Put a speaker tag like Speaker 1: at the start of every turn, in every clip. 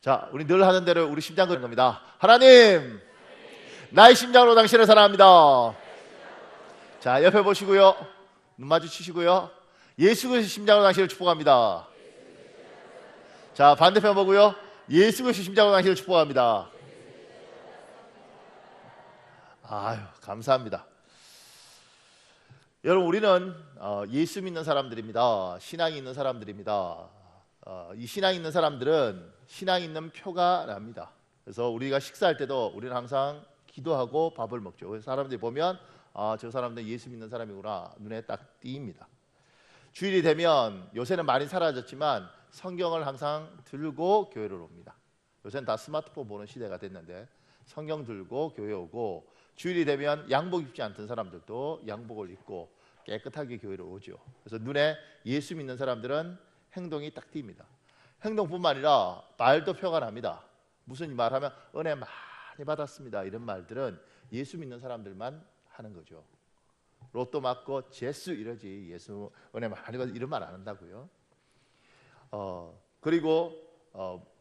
Speaker 1: 자, 우리 늘 하는 대로 우리 심장 그리는 겁니다. 하나님, 나의 심장으로 당신을 사랑합니다. 자, 옆에 보시고요. 눈 마주치시고요. 예수 그리스도의 심장으로 당신을 축복합니다. 자, 반대편 보고요. 예수 그리스도의 심장으로 당신을 축복합니다. 아유, 감사합니다. 여러분, 우리는 예수 믿는 사람들입니다. 신앙이 있는 사람들입니다. 이 신앙이 있는 사람들은 신앙이 있는 표가 납니다. 그래서 우리가 식사할 때도 우리는 항상 기도하고 밥을 먹죠. 그래서 사람들이 보면 저 사람들은 예수 믿는 사람이구나 눈에 딱 띄입니다. 주일이 되면 요새는 많이 사라졌지만 성경을 항상 들고 교회를 옵니다. 요새는 다 스마트폰 보는 시대가 됐는데 성경 들고 교회 오고, 주일이 되면 양복 입지 않던 사람들도 양복을 입고 깨끗하게 교회를 오죠. 그래서 눈에 예수 믿는 사람들은 행동이 딱 띕니다. 행동뿐만 아니라 말도 표가 납니다. 무슨 말하면 은혜 많이 받았습니다, 이런 말들은 예수 믿는 사람들만 하는 거죠. 로또 맞고 재수 이러지 예수 은혜 많이 받 이런 말 안 한다고요. 그리고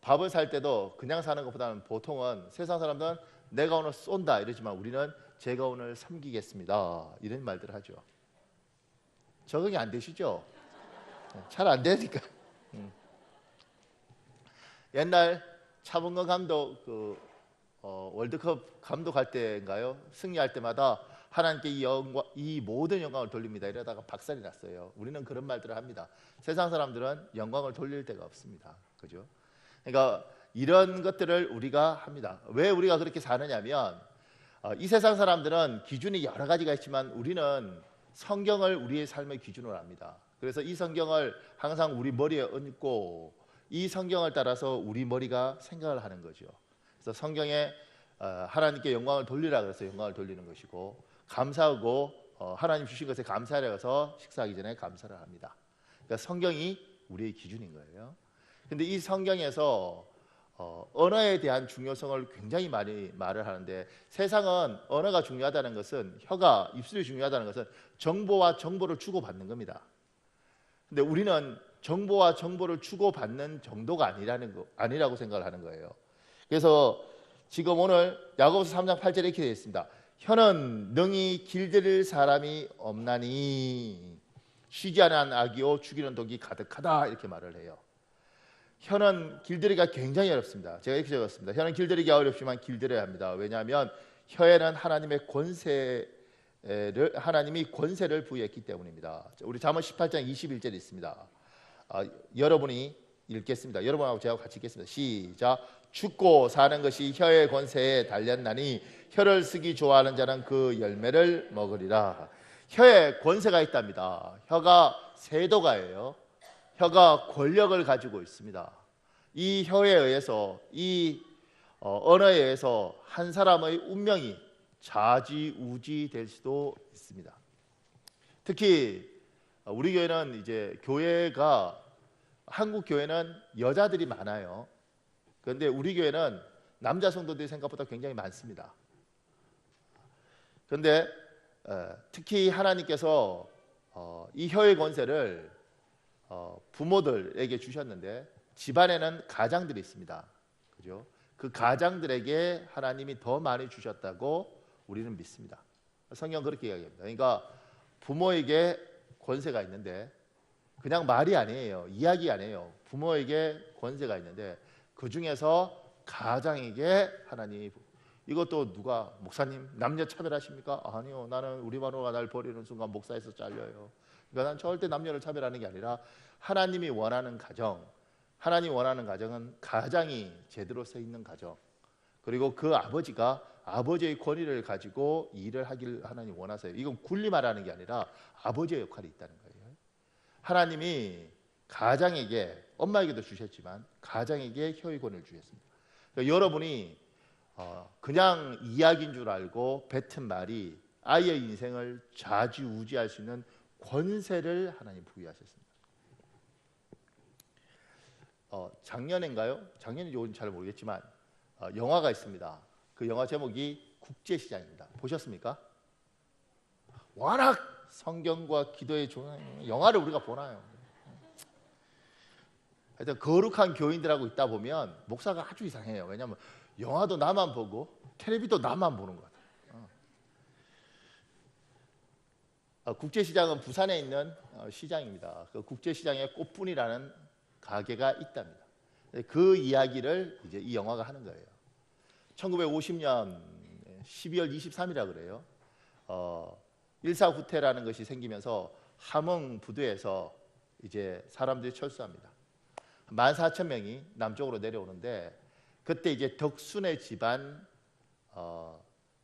Speaker 1: 밥을 살 때도 그냥 사는 것보다는 보통은 세상 사람들은 내가 오늘 쏜다 이러지만 우리는 제가 오늘 섬기겠습니다 이런 말들을 하죠. 적응이 안 되시죠? 잘 안 되니까. 옛날 차범근 감독 월드컵 감독할 때인가요? 승리할 때마다 하나님께 이 모든 영광을 돌립니다 이러다가 박살이 났어요. 우리는 그런 말들을 합니다. 세상 사람들은 영광을 돌릴 데가 없습니다. 그죠? 그러니까 이런 것들을 우리가 합니다. 왜 우리가 그렇게 사느냐면 이 세상 사람들은 기준이 여러 가지가 있지만 우리는 성경을 우리의 삶의 기준으로 합니다. 그래서 이 성경을 항상 우리 머리에 얹고 이 성경을 따라서 우리 머리가 생각을 하는 거죠. 그래서 성경에 하나님께 영광을 돌리라 그래서 영광을 돌리는 것이고, 감사하고 하나님 주신 것에 감사하라 해서 식사하기 전에 감사를 합니다. 그러니까 성경이 우리의 기준인 거예요. 근데 이 성경에서 언어에 대한 중요성을 굉장히 많이 말을 하는데, 세상은 언어가 중요하다는 것은, 혀가 입술이 중요하다는 것은 정보와 정보를 주고받는 겁니다. 근데 우리는 정보와 정보를 주고받는 정도가 아니라고 생각을 하는 거예요. 그래서 지금 오늘 야고보서 3장 8절에 이렇게 되어 있습니다. 혀는 능히 길들일 사람이 없나니 쉬지 않은 악이요 죽이는 독이 가득하다 이렇게 말을 해요. 혀는 길들이기가 굉장히 어렵습니다. 제가 이렇게 적었습니다. 혀는 길들이기가 어렵지만 길들여야 합니다. 왜냐하면 혀에는 하나님이 권세를 부여했기 때문입니다. 우리 잠언 18장 21절에 있습니다. 여러분이 읽겠습니다. 여러분하고 제가 같이 읽겠습니다. 시작. 죽고 사는 것이 혀의 권세에 달렸나니 혀를 쓰기 좋아하는 자는 그 열매를 먹으리라. 혀에 권세가 있답니다. 혀가 세도가예요. 혀가 권력을 가지고 있습니다. 이 혀에 의해서, 이 언어에 의해서 한 사람의 운명이 좌지우지 될 수도 있습니다. 특히 우리 교회는 이제 한국 교회는 여자들이 많아요. 그런데 우리 교회는 남자 성도들이 생각보다 굉장히 많습니다. 그런데 특히 하나님께서 이 혀의 권세를 부모들에게 주셨는데, 집안에는 가장들이 있습니다. 그죠? 그 가장들에게 하나님이 더 많이 주셨다고 우리는 믿습니다. 성경 그렇게 이야기합니다. 그러니까 부모에게 권세가 있는데, 그냥 말이 아니에요. 이야기 아니에요. 부모에게 권세가 있는데 그 중에서 가장에게 하나님이, 이것도 누가 목사님 남녀 차별하십니까? 아니요, 나는 우리 마누라가 날 버리는 순간 목사에서 잘려요. 그러니까 난 절대 남녀를 차별하는 게 아니라 하나님이 원하는 가정, 하나님 원하는 가정은 가장이 제대로 서 있는 가정, 그리고 그 아버지가 아버지의 권위를 가지고 일을 하길 하나님 원하세요. 이건 군림하라는 게 아니라 아버지의 역할이 있다는 거예요. 하나님이 가장에게, 엄마에게도 주셨지만 가장에게 혀의 권위를 주셨습니다. 그러니까 여러분이 그냥 이야기인 줄 알고 뱉은 말이 아이의 인생을 좌지우지할 수 있는 권세를 하나님 부여하셨습니다. 작년인가요? 작년인지 올해인지 잘 모르겠지만 영화가 있습니다. 그 영화 제목이 국제시장입니다. 보셨습니까? 워낙 성경과 기도에 좋은 영화를 우리가 보나요? 하여튼 거룩한 교인들하고 있다 보면 목사가 아주 이상해요. 왜냐하면 영화도 나만 보고 텔레비도 나만 보는 것 같아요. 국제시장은 부산에 있는 시장입니다. 그 국제시장에 꽃분이라는 가게가 있답니다. 그 이야기를 이제 이 영화가 하는 거예요. 1950년 12월 23일이라 그래요. 1사후퇴라는 것이 생기면서 함흥 부두에서 이제 사람들이 철수합니다. 14,000명이 남쪽으로 내려오는데 그때 이제 덕순의 집안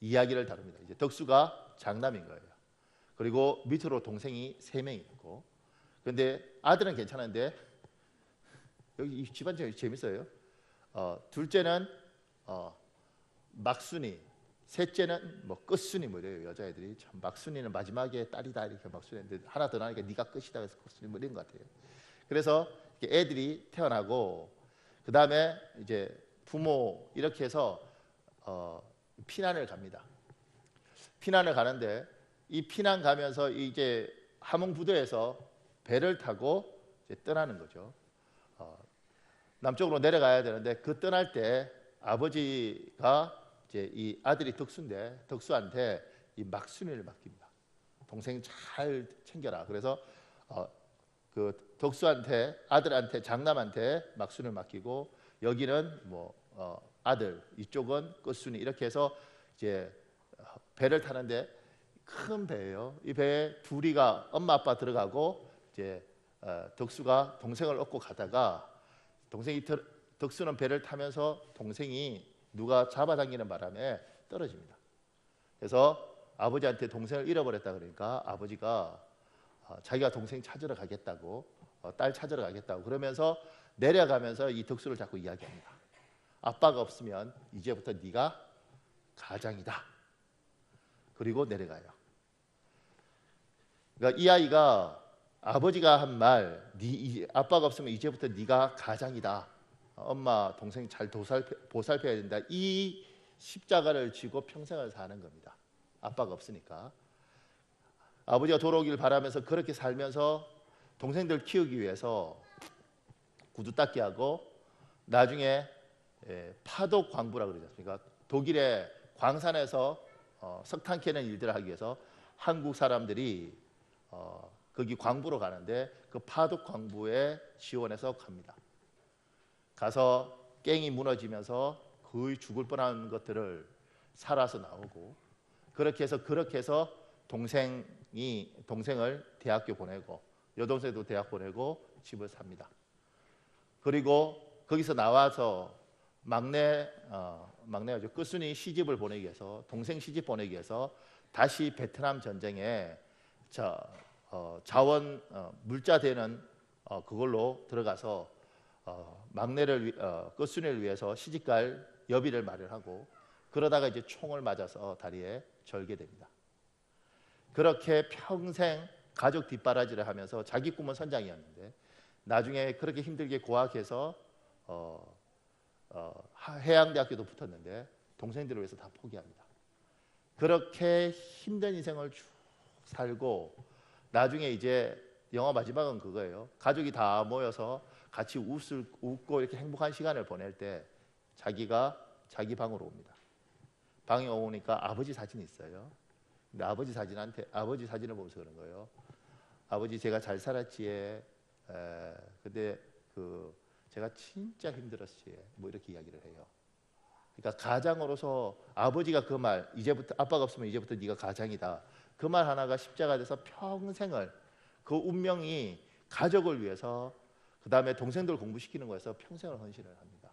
Speaker 1: 이야기를 다룹니다. 이제 덕수가 장남인 거예요. 그리고 밑으로 동생이 3명이 있고, 그런데 아들은 괜찮은데 여기 이 집안 재밌어요. 둘째는 막순이, 셋째는 뭐 끝순이 뭐 이래요. 여자애들이 참 막순이는 마지막에 딸이다 이렇게 막순이인데 하나 더 나니까 네가 끝이다 그래서 끝순이 뭐 이런 것 같아요. 그래서 애들이 태어나고 그 다음에 이제 부모 이렇게 해서 피난을 갑니다. 피난을 가는데 이 피난 가면서 이제 함흥부두에서 배를 타고 이제 떠나는 거죠. 남쪽으로 내려가야 되는데 그 떠날 때 아버지가 이제 이 아들이 덕수한테 이 막순이를 맡깁니다. 동생 잘 챙겨라. 그래서 그 덕수한테 아들한테 장남한테 막순을 맡기고 여기는 뭐 아들 이쪽은 끝순이 이렇게 해서 이제 배를 타는데 큰 배예요. 이 배에 둘이가 엄마 아빠 들어가고 이제 덕수가 동생을 업고 가다가 덕수는 배를 타면서 동생이 누가 잡아당기는 바람에 떨어집니다. 그래서 아버지한테 동생을 잃어버렸다 그러니까 아버지가 자기가 동생 찾으러 가겠다고 딸 찾으러 가겠다고 그러면서 내려가면서 이 덕수를 자꾸 이야기합니다. 아빠가 없으면 이제부터 네가 가장이다. 그리고 내려가요. 그러니까 이 아이가 아버지가 한 말, 아빠가 없으면 이제부터 네가 가장이다. 엄마, 동생 잘 보살펴야 된다. 이 십자가를 지고 평생을 사는 겁니다. 아빠가 없으니까. 아버지가 돌아오길 바라면서 그렇게 살면서 동생들 키우기 위해서 구두 닦기 하고 나중에 파독 광부라 그러지 않습니까? 독일의 광산에서 석탄 캐는 일들을 하기 위해서 한국 사람들이 거기 광부로 가는데 그 파독 광부에 지원해서 갑니다. 가서 깽이 무너지면서 거의 죽을 뻔한 것들을 살아서 나오고 그렇게 해서 동생을 대학교 보내고 여동생도 대학 보내고 집을 삽니다. 그리고 거기서 나와서 막내가 끝순이 시집을 보내기 위해서 동생 시집 보내기 위해서 다시 베트남 전쟁에 자원 물자 되는 그걸로 들어가서 끝순이를 위해서 시집갈 여비를 마련하고 그러다가 이제 총을 맞아서 다리에 절개됩니다. 그렇게 평생 가족 뒷바라지를 하면서 자기 꿈은 선장이었는데 나중에 그렇게 힘들게 고학해서 해양대학교도 붙었는데 동생들을 위해서 다 포기합니다. 그렇게 힘든 인생을 쭉 살고 나중에 이제 영화 마지막은 그거예요. 가족이 다 모여서 같이 웃고 이렇게 행복한 시간을 보낼 때 자기가 자기 방으로 옵니다. 방에 오니까 아버지 사진이 있어요. 근데 아버지 사진을 보면서 그런 거예요. 아버지 제가 잘 살았지에 근데 제가 진짜 힘들었지에 뭐 이렇게 이야기를 해요. 그러니까 가장으로서 아버지가 그 말 이제부터 아빠가 없으면 이제부터 네가 가장이다. 그 말 하나가 십자가 돼서 평생을 그 운명이 가족을 위해서 그 다음에 동생들 공부시키는 거에서 평생을 헌신을 합니다.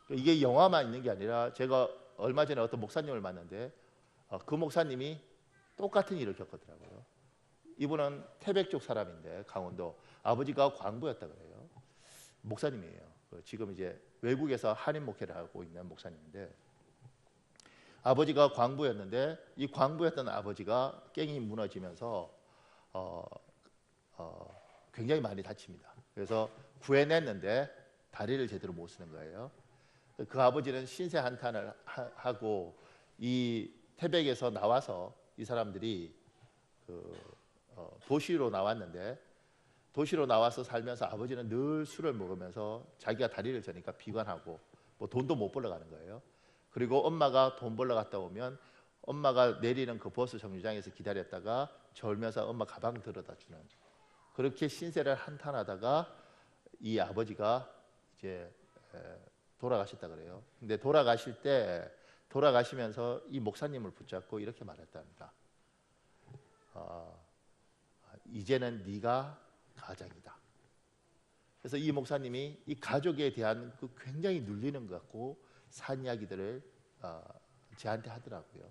Speaker 1: 이게 영화만 있는 게 아니라 제가 얼마 전에 어떤 목사님을 만났는데 그 목사님이 똑같은 일을 겪었더라고요. 이분은 태백 쪽 사람인데 강원도 아버지가 광부였다 그래요. 목사님이에요. 지금 이제 외국에서 한인 목회를 하고 있는 목사님인데 아버지가 광부였는데 이 광부였던 아버지가 깽이 무너지면서 굉장히 많이 다칩니다. 그래서 구해냈는데 다리를 제대로 못 쓰는 거예요. 그 아버지는 신세 한탄을 하고 이 태백에서 나와서 이 사람들이 도시로 나왔는데 도시로 나와서 살면서 아버지는 늘 술을 먹으면서 자기가 다리를 저니까 비관하고 뭐 돈도 못 벌러 가는 거예요. 그리고 엄마가 돈 벌러 갔다 오면 엄마가 내리는 그 버스 정류장에서 기다렸다가 졸면서 엄마 가방 들어다 주는, 그렇게 신세를 한탄하다가 이 아버지가 이제 돌아가셨다 그래요. 근데 돌아가시면서 이 목사님을 붙잡고 이렇게 말했답니다. 이제는 네가 가장이다. 그래서 이 목사님이 이 가족에 대한 그 굉장히 눌리는 것 같고 산 이야기들을 저한테 하더라고요.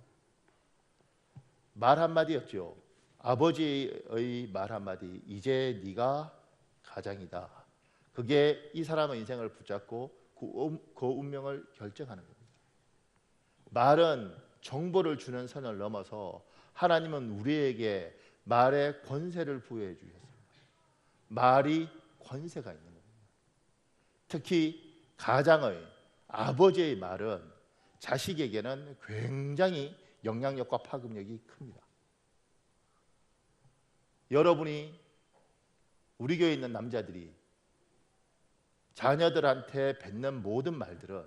Speaker 1: 말 한마디였죠. 아버지의 말 한마디, 이제 네가 가장이다. 그게 이 사람의 인생을 붙잡고 그 운명을 결정하는 겁니다. 말은 정보를 주는 선을 넘어서 하나님은 우리에게 말의 권세를 부여해 주셨습니다. 말이 권세가 있는 겁니다. 특히 가장의 아버지의 말은 자식에게는 굉장히 영향력과 파급력이 큽니다. 여러분이 우리 교회에 있는 남자들이 자녀들한테 뱉는 모든 말들은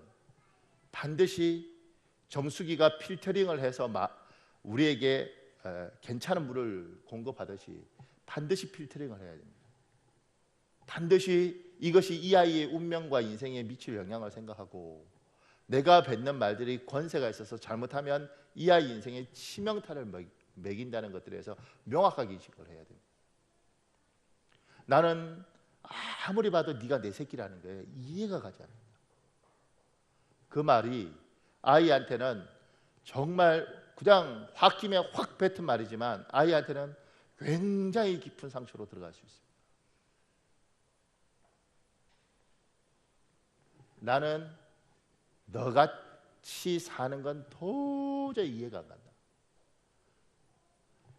Speaker 1: 반드시 정수기가 필터링을 해서 우리에게 괜찮은 물을 공급하듯이 반드시 필터링을 해야 됩니다. 반드시 이것이 이 아이의 운명과 인생에 미칠 영향을 생각하고 내가 뱉는 말들이 권세가 있어서 잘못하면 이 아이 인생에 치명타를 매긴다는 것들에 대해서 명확하게 인식을 해야 됩니다. 나는 아무리 봐도 네가 내 새끼라는 게 이해가 가지 않습니다. 그 말이 아이한테는 정말 그냥 홧김에 확 뱉은 말이지만 아이한테는 굉장히 깊은 상처로 들어갈 수 있습니다. 나는 너같이 사는 건 도저히 이해가 안 간다.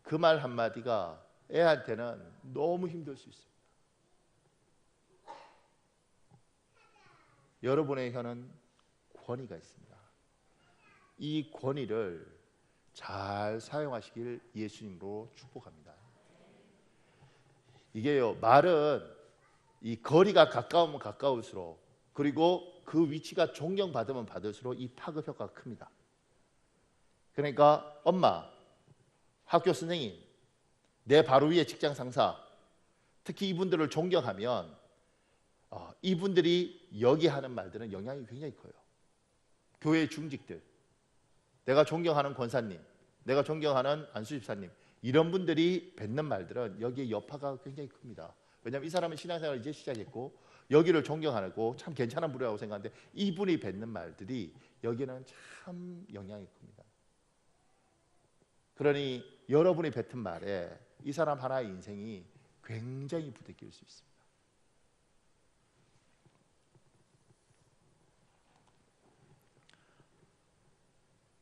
Speaker 1: 그 말 한마디가 애한테는 너무 힘들 수 있습니다. 여러분의 혀는 권위가 있습니다. 이 권위를 잘 사용하시길 예수님으로 축복합니다. 이게요, 말은 이 거리가 가까우면 가까울수록, 그리고 그 위치가 존경받으면 받을수록 이 파급 효과가 큽니다. 그러니까 엄마, 학교 선생님, 내 바로 위에 직장 상사, 특히 이분들을 존경하면 이분들이 여기 하는 말들은 영향이 굉장히 커요. 교회 중직들, 내가 존경하는 권사님, 내가 존경하는 안수집사님, 이런 분들이 뱉는 말들은 여기에 여파가 굉장히 큽니다. 왜냐하면 이 사람은 신앙생활을 이제 시작했고 여기를 존경하고 참 괜찮은 분이라고 생각하는데 이분이 뱉는 말들이 여기는 참 영향이 큽니다. 그러니 여러분이 뱉은 말에 이 사람 하나의 인생이 굉장히 부대낄 수 있습니다.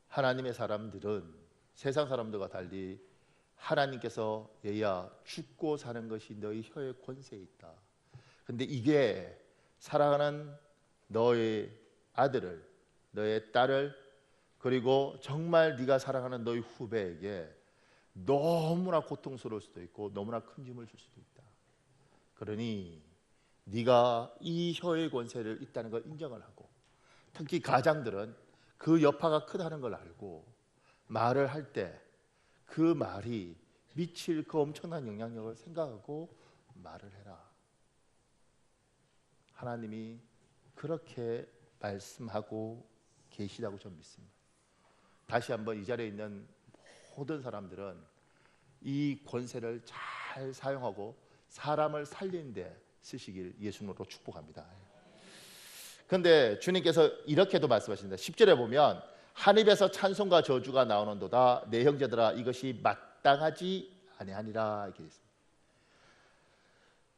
Speaker 1: 하나님의 사람들은 세상 사람들과 달리 하나님께서 얘야 죽고 사는 것이 너희 혀의 권세에 있다. 근데 이게 사랑하는 너의 아들을, 너의 딸을, 그리고 정말 네가 사랑하는 너희 후배에게 너무나 고통스러울 수도 있고 너무나 큰 짐을 줄 수도 있다. 그러니 네가 이 혀의 권세를 있다는 걸 인정을 하고, 특히 가장들은 그 여파가 크다는 걸 알고 말을 할 때 그 말이 미칠 그 엄청난 영향력을 생각하고 말을 해라. 하나님이 그렇게 말씀하고 계시다고 저는 믿습니다. 다시 한번 이 자리에 있는 모든 사람들은 이 권세를 잘 사용하고 사람을 살리는 데 쓰시길 예수님으로 축복합니다. 그런데 주님께서 이렇게도 말씀하십니다. 10절에 보면 한 입에서 찬송과 저주가 나오는도다. 내 형제들아 이것이 마땅하지 아니하니라 이렇게 있습니다.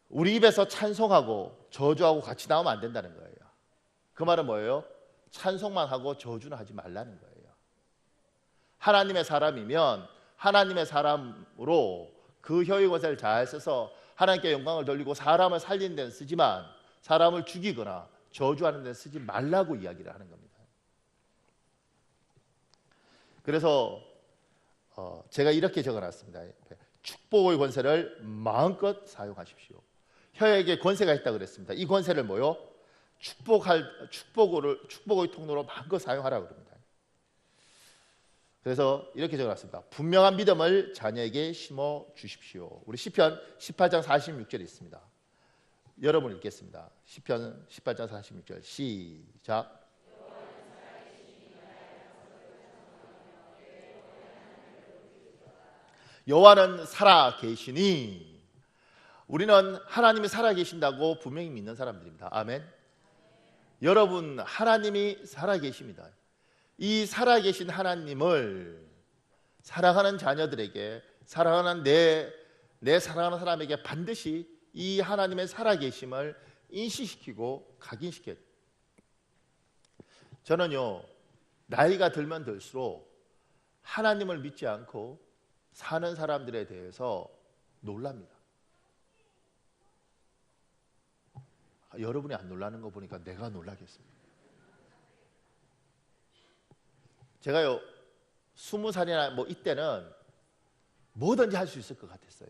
Speaker 1: 우리 입에서 찬송하고 저주하고 같이 나오면 안 된다는 거예요. 그 말은 뭐예요? 찬송만 하고 저주는 하지 말라는 거예요. 하나님의 사람이면 하나님의 사람으로 그 혀의 권세를 잘 써서 하나님께 영광을 돌리고 사람을 살리는 데는 쓰지만 사람을 죽이거나 저주하는 데는 쓰지 말라고 이야기를 하는 겁니다. 그래서 제가 이렇게 적어놨습니다. 축복의 권세를 마음껏 사용하십시오. 혀에게 권세가 있다 그랬습니다. 이 권세를 뭐요? 축복의 통로로 마음껏 사용하라 그럽니다. 그래서 이렇게 적어놨습니다. 분명한 믿음을 자녀에게 심어 주십시오. 우리 시편 18장 46절에 있습니다. 여러분 읽겠습니다. 시편 18장 46절 시작. 여호와는 살아 계시니. 우리는 하나님이 살아 계신다고 분명히 믿는 사람들입니다. 아멘. 여러분, 하나님이 살아 계십니다. 이 살아 계신 하나님을 사랑하는 자녀들에게, 사랑하는 내 사랑하는 사람에게 반드시 이 하나님의 살아 계심을 인식시키고 각인시켜야 돼요. 저는요, 나이가 들면 들수록 하나님을 믿지 않고 사는 사람들에 대해서 놀랍니다. 여러분이 안 놀라는 거 보니까 내가 놀라겠습니다. 제가요 20살이나 뭐 이때는 뭐든지 할 수 있을 것 같았어요.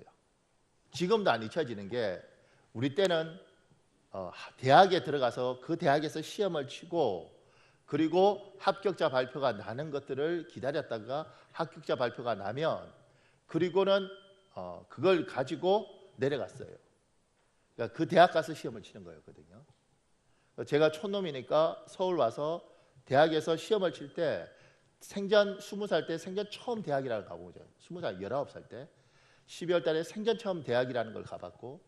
Speaker 1: 지금도 안 잊혀지는 게, 우리 때는 대학에 들어가서 그 대학에서 시험을 치고 그리고 합격자 발표가 나는 것들을 기다렸다가 합격자 발표가 나면 그리고는 그걸 가지고 내려갔어요. 그러니까 그 대학 가서 시험을 치는 거였거든요. 제가 촌놈이니까 서울 와서 대학에서 시험을 칠 때 생전 20살 때 생전 처음 대학이라는 걸 가본 거죠. 20살 19살 때 12월 달에 생전 처음 대학이라는 걸 가봤고,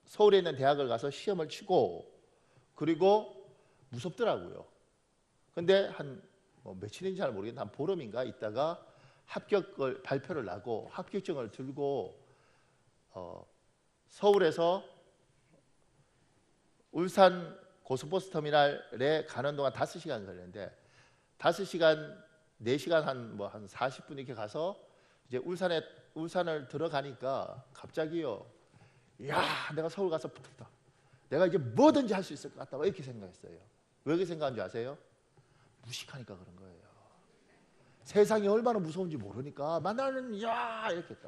Speaker 1: 서울에 있는 대학을 가서 시험을 치고 그리고 무섭더라고요. 근데 한 며칠인지 잘 모르겠는데 한 보름인가 있다가 합격을 발표를 나고 합격증을 들고 서울에서 울산 고속버스 터미널에 가는 동안 5시간 걸렸는데 5시간, 4시간 한 40분 이렇게 가서 이제 울산을 들어가니까 갑자기요, 야, 내가 서울 가서 붙었다. 내가 이제 뭐든지 할 수 있을 것 같다. 이렇게 생각했어요. 왜 그렇게 생각한 줄 아세요? 무식하니까 그런 거예요. 세상이 얼마나 무서운지 모르니까 만나는 야 이렇게 했다.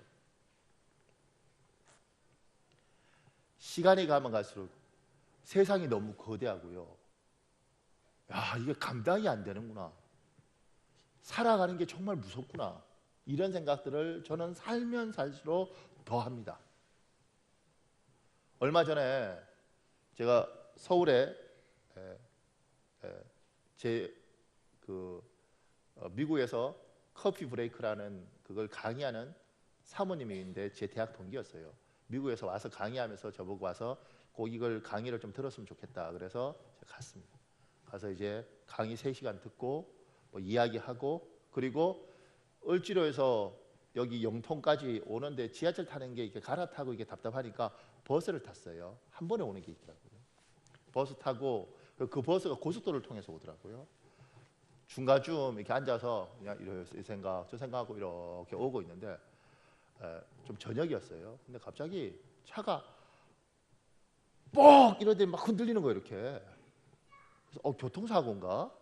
Speaker 1: 시간이 가면 갈수록 세상이 너무 거대하고요. 야, 이게 감당이 안 되는구나. 살아가는 게 정말 무섭구나. 이런 생각들을 저는 살면 살수록 더 합니다. 얼마 전에 제가 서울에 미국에서 커피 브레이크라는 그걸 강의하는 사모님이 있는데 제 대학 동기였어요. 미국에서 와서 강의하면서 저보고 와서 꼭 이걸 강의를 좀 들었으면 좋겠다. 그래서 제가 갔습니다. 가서 이제 강의 3시간 듣고 이야기하고, 그리고 을지로에서 여기 영통까지 오는데 지하철 타는 게 이렇게 갈아타고 이게 답답하니까 버스를 tas어요. 한 번에 오는 게 있더라고요. 버스 타고 그 버스가 고속도로를 통해서 오더라고요. 중간쯤 이렇게 앉아서 그냥 이 생각 저 생각하고 이렇게 오고 있는데 좀 저녁이었어요. 근데 갑자기 차가 뻑 이러더니 막 흔들리는 거예요, 이렇게. 그래서 교통사고인가?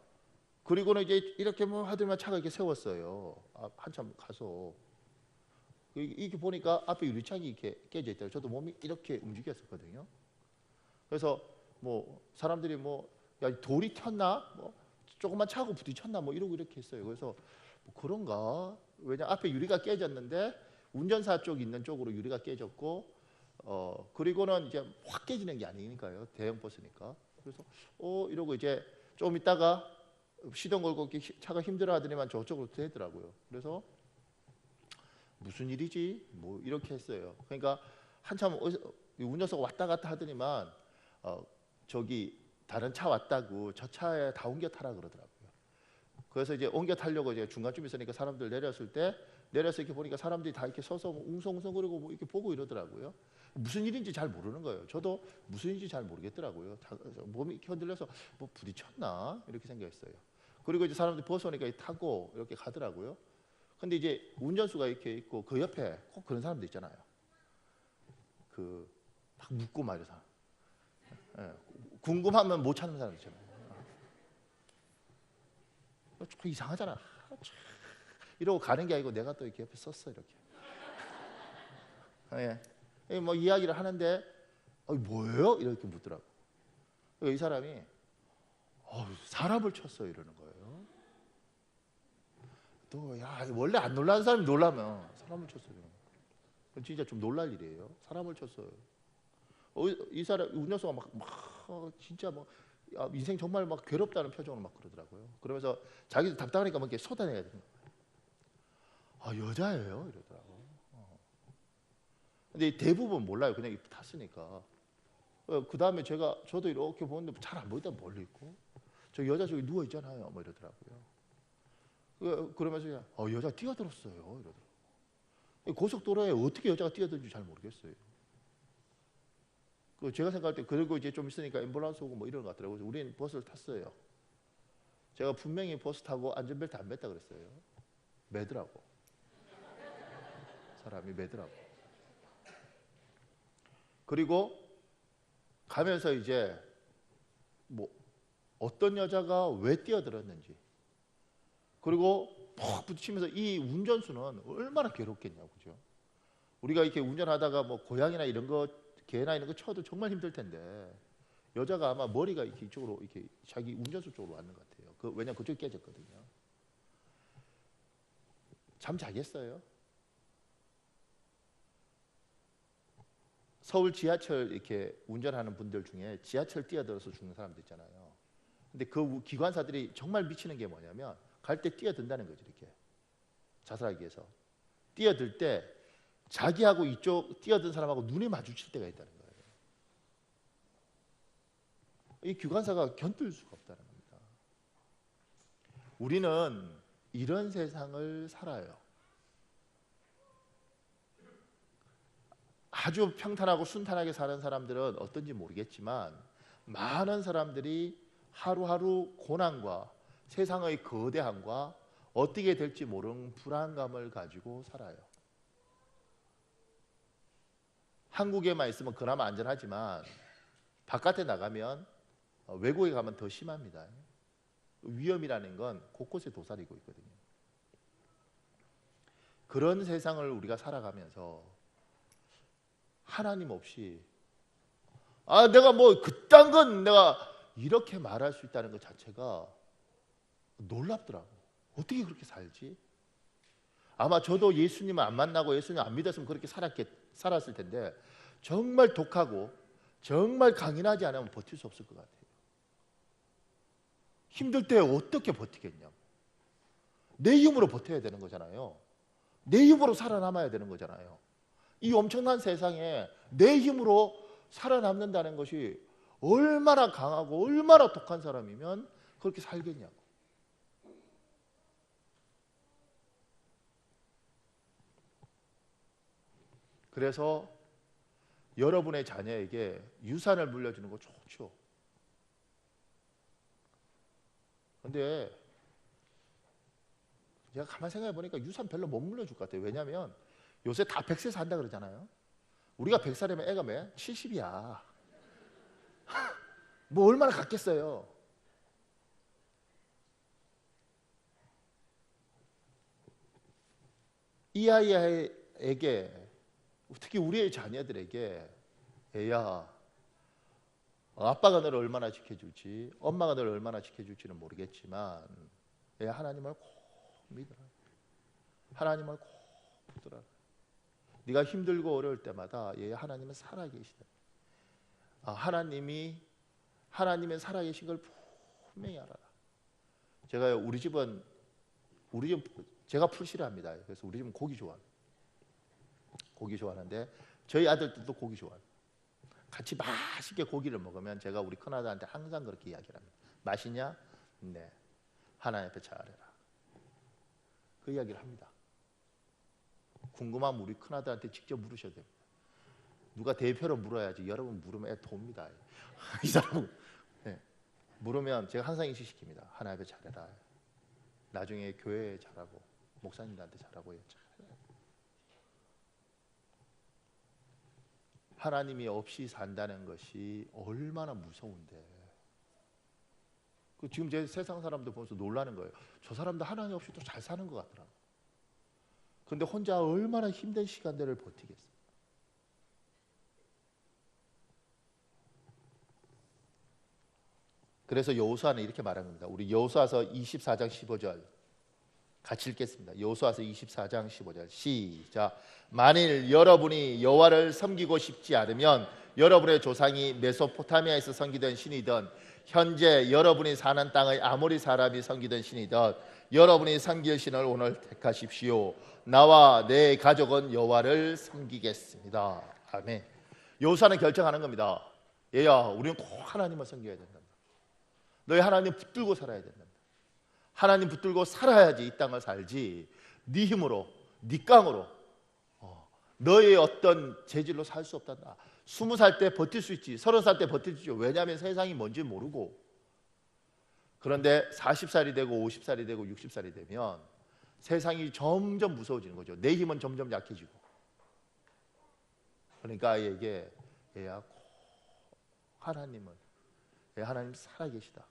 Speaker 1: 그리고는 이제 이렇게 하더니만 차가 이렇게 세웠어요. 한참 가서 이렇게 보니까 앞에 유리창이 이렇게 깨져 있더라고요. 저도 몸이 이렇게 움직였었거든요. 그래서 사람들이 야, 돌이 튀었나? 조금만 차고 부딪혔나? 이러고 이렇게 했어요. 그래서 그런가? 왜냐 앞에 유리가 깨졌는데 운전사 쪽 있는 쪽으로 유리가 깨졌고, 그리고는 이제 확 깨지는 게 아니니까요. 대형 버스니까. 그래서 이러고 이제 좀 있다가 시동 걸고 차가 힘들어하더니만 저쪽으로 되더라고요. 그래서 무슨 일이지? 이렇게 했어요. 그러니까 한참 운전사가 왔다 갔다 하더니만 저기 다른 차 왔다고 저 차에 다 옮겨 타라 그러더라고요. 그래서 이제 옮겨 타려고 이제 중간쯤 있으니까 사람들 내렸을 때 내려서 이렇게 보니까 사람들이 다 이렇게 서서 웅성웅성거리고 이렇게 보고 이러더라고요. 무슨 일인지 잘 모르는 거예요. 저도 무슨 일인지 잘 모르겠더라고요. 몸이 이렇게 흔들려서 부딪혔나 이렇게 생각했어요. 그리고 이제 사람들이 벗어오니까 타고 이렇게 가더라고요. 근데 이제 운전수가 이렇게 있고 그 옆에 꼭 그런 사람도 있잖아요. 막 묻고 말이서 궁금하면 못 찾는 사람 있잖아요. 좀 이상하잖아. 이러고 가는 게 아니고 내가 또 이렇게 옆에 썼어 이렇게. 예. 뭐 이야기를 하는데 뭐예요? 이렇게 묻더라고. 이 사람이 사람을 쳤어요 이러는 거예요. 또 야 원래 안 놀라는 사람이 놀라면 사람을 쳤어요. 그건 진짜 좀 놀랄 일이에요. 사람을 쳤어요. 이 사람 운전수가 막 진짜 뭐 인생 정말 막 괴롭다는 표정으로 막 그러더라고요. 그러면서 자기도 답답하니까 막 이렇게 쏟아내야 되는 거예요. 여자예요 이러더라고. 근데 대부분 몰라요. 그냥 탔으니까. 그 다음에 저도 이렇게 보는데 잘 안 보이다 멀리 있고 저 여자 저기 누워 있잖아요. 뭐 이러더라고요. 그러면서 여자 뛰어들었어요. 이러더라고요. 고속도로에 어떻게 여자가 뛰어드는지 잘 모르겠어요. 제가 생각할 때 그리고 이제 좀 있으니까 앰뷸런스 오고 뭐 이런 것 같더라고요. 우리는 버스를 탔어요. 제가 분명히 버스 타고 안전벨트 안 맸다 그랬어요. 매더라고. 사람이 매더라고. 그리고 가면서 이제 뭐 어떤 여자가 왜 뛰어들었는지 그리고 푹 부딪히면서 이 운전수는 얼마나 괴롭겠냐고. 그죠? 우리가 이렇게 운전하다가 뭐 고양이나 이런 거 개나 이런 거 쳐도 정말 힘들 텐데 여자가 아마 머리가 이렇게 이쪽으로 이렇게 자기 운전수 쪽으로 왔는 것 같아요. 왜냐면 그쪽이 깨졌거든요. 잠 자겠어요? 서울 지하철 이렇게 운전하는 분들 중에 지하철 뛰어들어서 죽는 사람도 있잖아요. 근데 그 기관사들이 정말 미치는 게 뭐냐면 갈 때 뛰어든다는 거죠. 이렇게 자살하기 위해서 뛰어들 때 자기하고 이쪽 뛰어든 사람하고 눈이 마주칠 때가 있다는 거예요. 이 기관사가 견딜 수가 없다는 겁니다. 우리는 이런 세상을 살아요. 아주 평탄하고 순탄하게 사는 사람들은 어떤지 모르겠지만 많은 사람들이 하루하루 고난과 세상의 거대함과 어떻게 될지 모르는 불안감을 가지고 살아요. 한국에만 있으면 그나마 안전하지만 바깥에 나가면 외국에 가면 더 심합니다. 위험이라는 건 곳곳에 도사리고 있거든요. 그런 세상을 우리가 살아가면서 하나님 없이 내가 뭐 그딴 건 내가 이렇게 말할 수 있다는 것 자체가 놀랍더라고. 어떻게 그렇게 살지? 아마 저도 예수님을 안 만나고 예수님 안 믿었으면 그렇게 살았을 텐데 정말 독하고 정말 강인하지 않으면 버틸 수 없을 것 같아요. 힘들 때 어떻게 버티겠냐고. 내 힘으로 버텨야 되는 거잖아요. 내 힘으로 살아남아야 되는 거잖아요. 이 엄청난 세상에 내 힘으로 살아남는다는 것이 얼마나 강하고 얼마나 독한 사람이면 그렇게 살겠냐고. 그래서 여러분의 자녀에게 유산을 물려주는 거 좋죠. 근데 제가 가만히 생각해 보니까 유산 별로 못 물려줄 것 같아요. 왜냐하면 요새 다 100세 산다 그러잖아요. 우리가 100살이면 애가 몇? 70이야. 뭐 얼마나 갖겠어요. 이 아이에게 특히 우리의 자녀들에게 애야 아빠가 너를 얼마나 지켜줄지 엄마가 너를 얼마나 지켜줄지는 모르겠지만 애야 하나님을 꼭 믿어라. 하나님을 꼭 붙들어라. 네가 힘들고 어려울 때마다 얘야 하나님은 살아계시다. 하나님의 살아계신 걸 분명히 알아라. 제가 우리 집 제가 풀 싫어합니다. 그래서 우리 집은 고기 좋아하는데 저희 아들들도 고기 좋아해요. 같이 맛있게 고기를 먹으면 제가 우리 큰아들한테 항상 그렇게 이야기를 합니다. 맛있냐? 네. 하나님 앞에 잘해라. 그 이야기를 합니다. 궁금하면 우리 큰아들한테 직접 물으셔도 됩니다. 누가 대표로 물어야지. 여러분 물으면 애 돕니다. 이 사람은 물으면 제가 항상 인식시킵니다. 하나님 앞에 잘해라. 나중에 교회에 잘하고 목사님들한테 잘하고 잘해라. 하나님이 없이 산다는 것이 얼마나 무서운데. 지금 제 세상 사람들 보면서 놀라는 거예요. 저 사람도 하나님 없이 또 잘 사는 것 같더라고요. 근데 혼자 얼마나 힘든 시간들을 버티겠어요. 그래서 여호수아는 이렇게 말한 겁니다. 우리 여호수아서 24장 15절 같이 읽겠습니다. 여호수아서 24장 15절 시작. 만일 여러분이 여호와를 섬기고 싶지 않으면 여러분의 조상이 메소포타미아에서 섬기던 신이든 현재 여러분이 사는 땅의 아모리 사람이 섬기던 신이든 여러분이 섬길 신을 오늘 택하십시오. 나와 내 가족은 여호와를 섬기겠습니다. 아멘. 여호수아는 결정하는 겁니다. 얘야, 우리는 꼭 하나님을 섬겨야 된다. 너희 하나님 붙들고 살아야 된다. 하나님 붙들고 살아야지 이 땅을 살지 네 힘으로, 네 깡으로 너의 어떤 재질로 살 수 없단다. 20살 때 버틸 수 있지, 30살 때 버틸 수 있죠. 왜냐하면 세상이 뭔지 모르고. 그런데 40살이 되고 50살이 되고 60살이 되면 세상이 점점 무서워지는 거죠. 내 힘은 점점 약해지고. 그러니까 아이에게 얘야, 하나님은 하나님 살아계시다.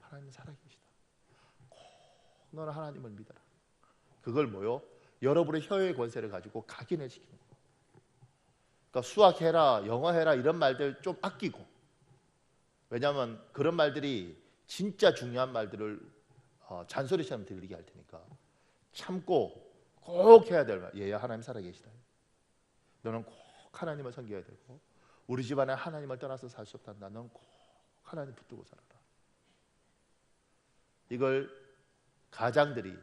Speaker 1: 하나님 살아계시다. 너는 하나님을 믿어라. 그걸 뭐요? 여러분의 혀의 권세를 가지고 각인을 시키는 거예요. 그러니까 수학해라, 영어해라 이런 말들 좀 아끼고. 왜냐하면 그런 말들이 진짜 중요한 말들을 잔소리처럼 들리게 할 테니까 참고 꼭 해야 될 말. 얘야, 하나님 살아계시다. 너는 꼭 하나님을 섬겨야 되고 우리 집안에 하나님을 떠나서 살 수 없단다. 너는 꼭 하나님 붙들고 살아라. 이걸 가장들이,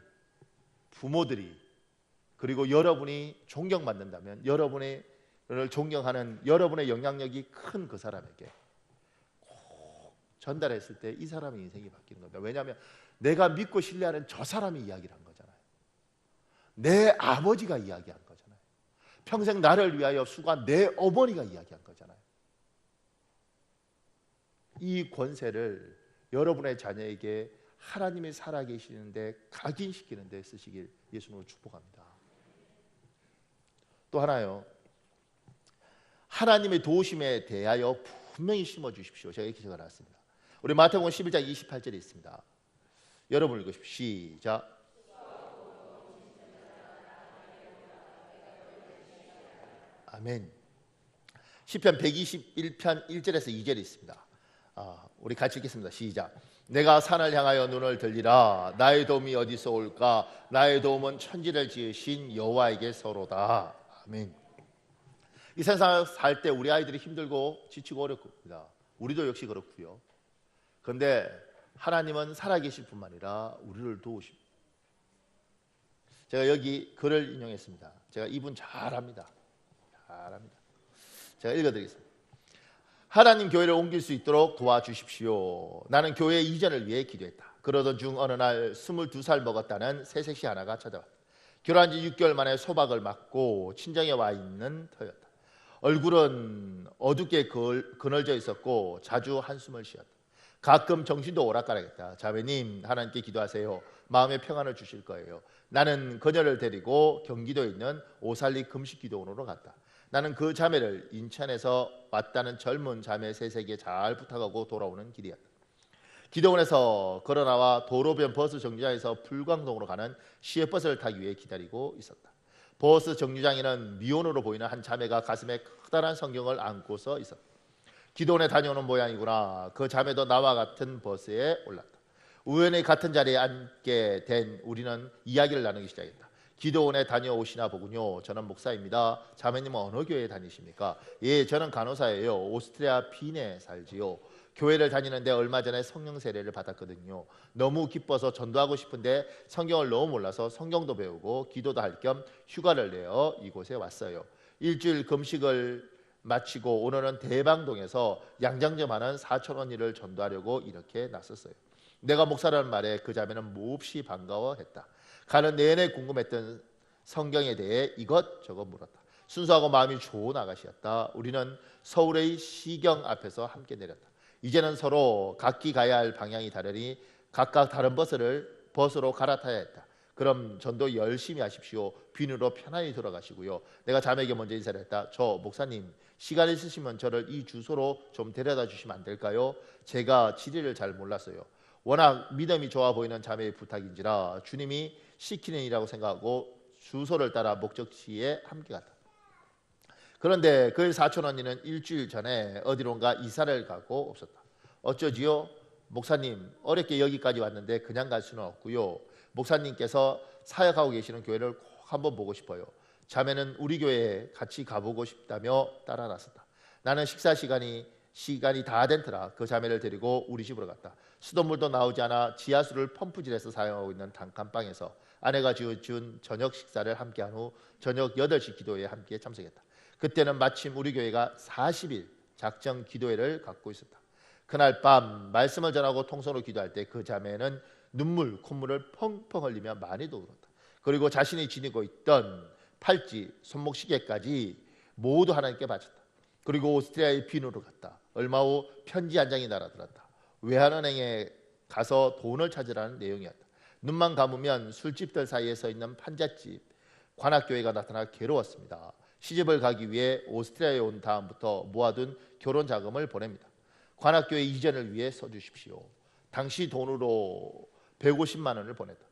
Speaker 1: 부모들이, 그리고 여러분이 존경받는다면 여러분을 존경하는 여러분의 영향력이 큰 그 사람에게 꼭 전달했을 때 이 사람의 인생이 바뀌는 겁니다. 왜냐하면 내가 믿고 신뢰하는 저 사람이 이야기를 한 거잖아요. 내 아버지가 이야기한 거잖아요. 평생 나를 위하여 수고한 내 어머니가 이야기한 거잖아요. 이 권세를 여러분의 자녀에게 하나님이 살아계시는데 각인시키는 데 쓰시길 예수님으로 축복합니다. 또 하나요. 하나님의 도우심에 대하여 분명히 심어주십시오. 제가 이렇게 적어놨습니다. 우리 마태복음 11장 28절에 있습니다. 여러분 읽으십시오. 시작. 아멘. 시편 121편 1절에서 2절에 있습니다. 우리 같이 읽겠습니다. 시작. 내가 산을 향하여 눈을 들리라. 나의 도움이 어디서 올까? 나의 도움은 천지를 지으신 여호와에게서로다. 아멘. 이 세상을 살 때 우리 아이들이 힘들고 지치고 어렵습니다. 우리도 역시 그렇고요. 그런데 하나님은 살아계실 뿐만 아니라 우리를 도우십니다. 제가 여기 글을 인용했습니다. 제가 이분 잘합니다. 제가 읽어드리겠습니다. 하나님 교회를 옮길 수 있도록 도와주십시오. 나는 교회 이전을 위해 기도했다. 그러던 중 어느 날 22살 먹었다는 새색시 하나가 찾아왔다. 결혼한 지 6개월 만에 소박을 맞고 친정에 와 있는 터였다. 얼굴은 어둡게 그늘져 있었고 자주 한숨을 쉬었다. 가끔 정신도 오락가락했다. 자매님, 하나님께 기도하세요. 마음의 평안을 주실 거예요. 나는 그녀를 데리고 경기도에 있는 오살리 금식기도원으로 갔다. 나는 그 자매를 인천에서 왔다는 젊은 자매 셋에게 잘 부탁하고 돌아오는 길이었다. 기도원에서 걸어나와 도로변 버스 정류장에서 불광동으로 가는 시외버스를 타기 위해 기다리고 있었다. 버스 정류장에는 미혼으로 보이는 한 자매가 가슴에 커다란 성경을 안고서 있었다. 기도원에 다녀오는 모양이구나. 그 자매도 나와 같은 버스에 올랐다. 우연히 같은 자리에 앉게 된 우리는 이야기를 나누기 시작했다. 기도원에 다녀오시나 보군요. 저는 목사입니다. 자매님은 어느 교회에 다니십니까? 예, 저는 간호사예요. 오스트리아 빈에 살지요. 교회를 다니는데 얼마 전에 성령 세례를 받았거든요. 너무 기뻐서 전도하고 싶은데 성경을 너무 몰라서 성경도 배우고 기도도 할 겸 휴가를 내어 이곳에 왔어요. 일주일 금식을 마치고 오늘은 대방동에서 양장점 하는 4,000원 일을 전도하려고 이렇게 나섰어요. 내가 목사라는 말에 그 자매는 몹시 반가워했다. 가는 내내 궁금했던 성경에 대해 이것저것 물었다. 순수하고 마음이 좋은 아가씨였다. 우리는 서울의 시경 앞에서 함께 내렸다. 이제는 서로 각기 가야 할 방향이 다르니 각각 다른 버스로 갈아타야 했다. 그럼 전도 열심히 하십시오. 빈으로 편안히 돌아가시고요. 내가 자매에게 먼저 인사를 했다. 저 목사님, 시간 있으시면 저를 이 주소로 좀 데려다 주시면 안 될까요? 제가 지리를 잘 몰랐어요. 워낙 믿음이 좋아 보이는 자매의 부탁인지라 주님이 시키는 일이라고 생각하고 주소를 따라 목적지에 함께 갔다. 그런데 그 4,000원이는 일주일 전에 어디론가 이사를 가고 없었다. 어쩌지요? 목사님, 어렵게 여기까지 왔는데 그냥 갈 수는 없고요. 목사님께서 사역하고 계시는 교회를 꼭 한번 보고 싶어요. 자매는 우리 교회에 같이 가보고 싶다며 따라 나섰다. 나는 식사 시간이 다 된 터라 그 자매를 데리고 우리 집으로 갔다. 수돗물도 나오지 않아 지하수를 펌프질해서 사용하고 있는 단칸방에서 아내가 지어준 저녁 식사를 함께한 후 저녁 8시 기도회에 함께 참석했다. 그때는 마침 우리 교회가 40일 작정 기도회를 갖고 있었다. 그날 밤 말씀을 전하고 통성으로 기도할 때 그 자매는 눈물, 콧물을 펑펑 흘리며 많이도 울었다. 그리고 자신이 지니고 있던 팔찌, 손목 시계까지 모두 하나님께 바쳤다. 그리고 오스트리아의 비누로 갔다. 얼마 후 편지 한 장이 날아들었다. 외환은행에 가서 돈을 찾으라는 내용이었다. 눈만 감으면 술집들 사이에 서 있는 판잣집 관악교회가 나타나 괴로웠습니다. 시집을 가기 위해 오스트리아에 온 다음부터 모아둔 결혼 자금을 보냅니다. 관악교회 이전을 위해 써주십시오. 당시 돈으로 150만 원을 보냈다.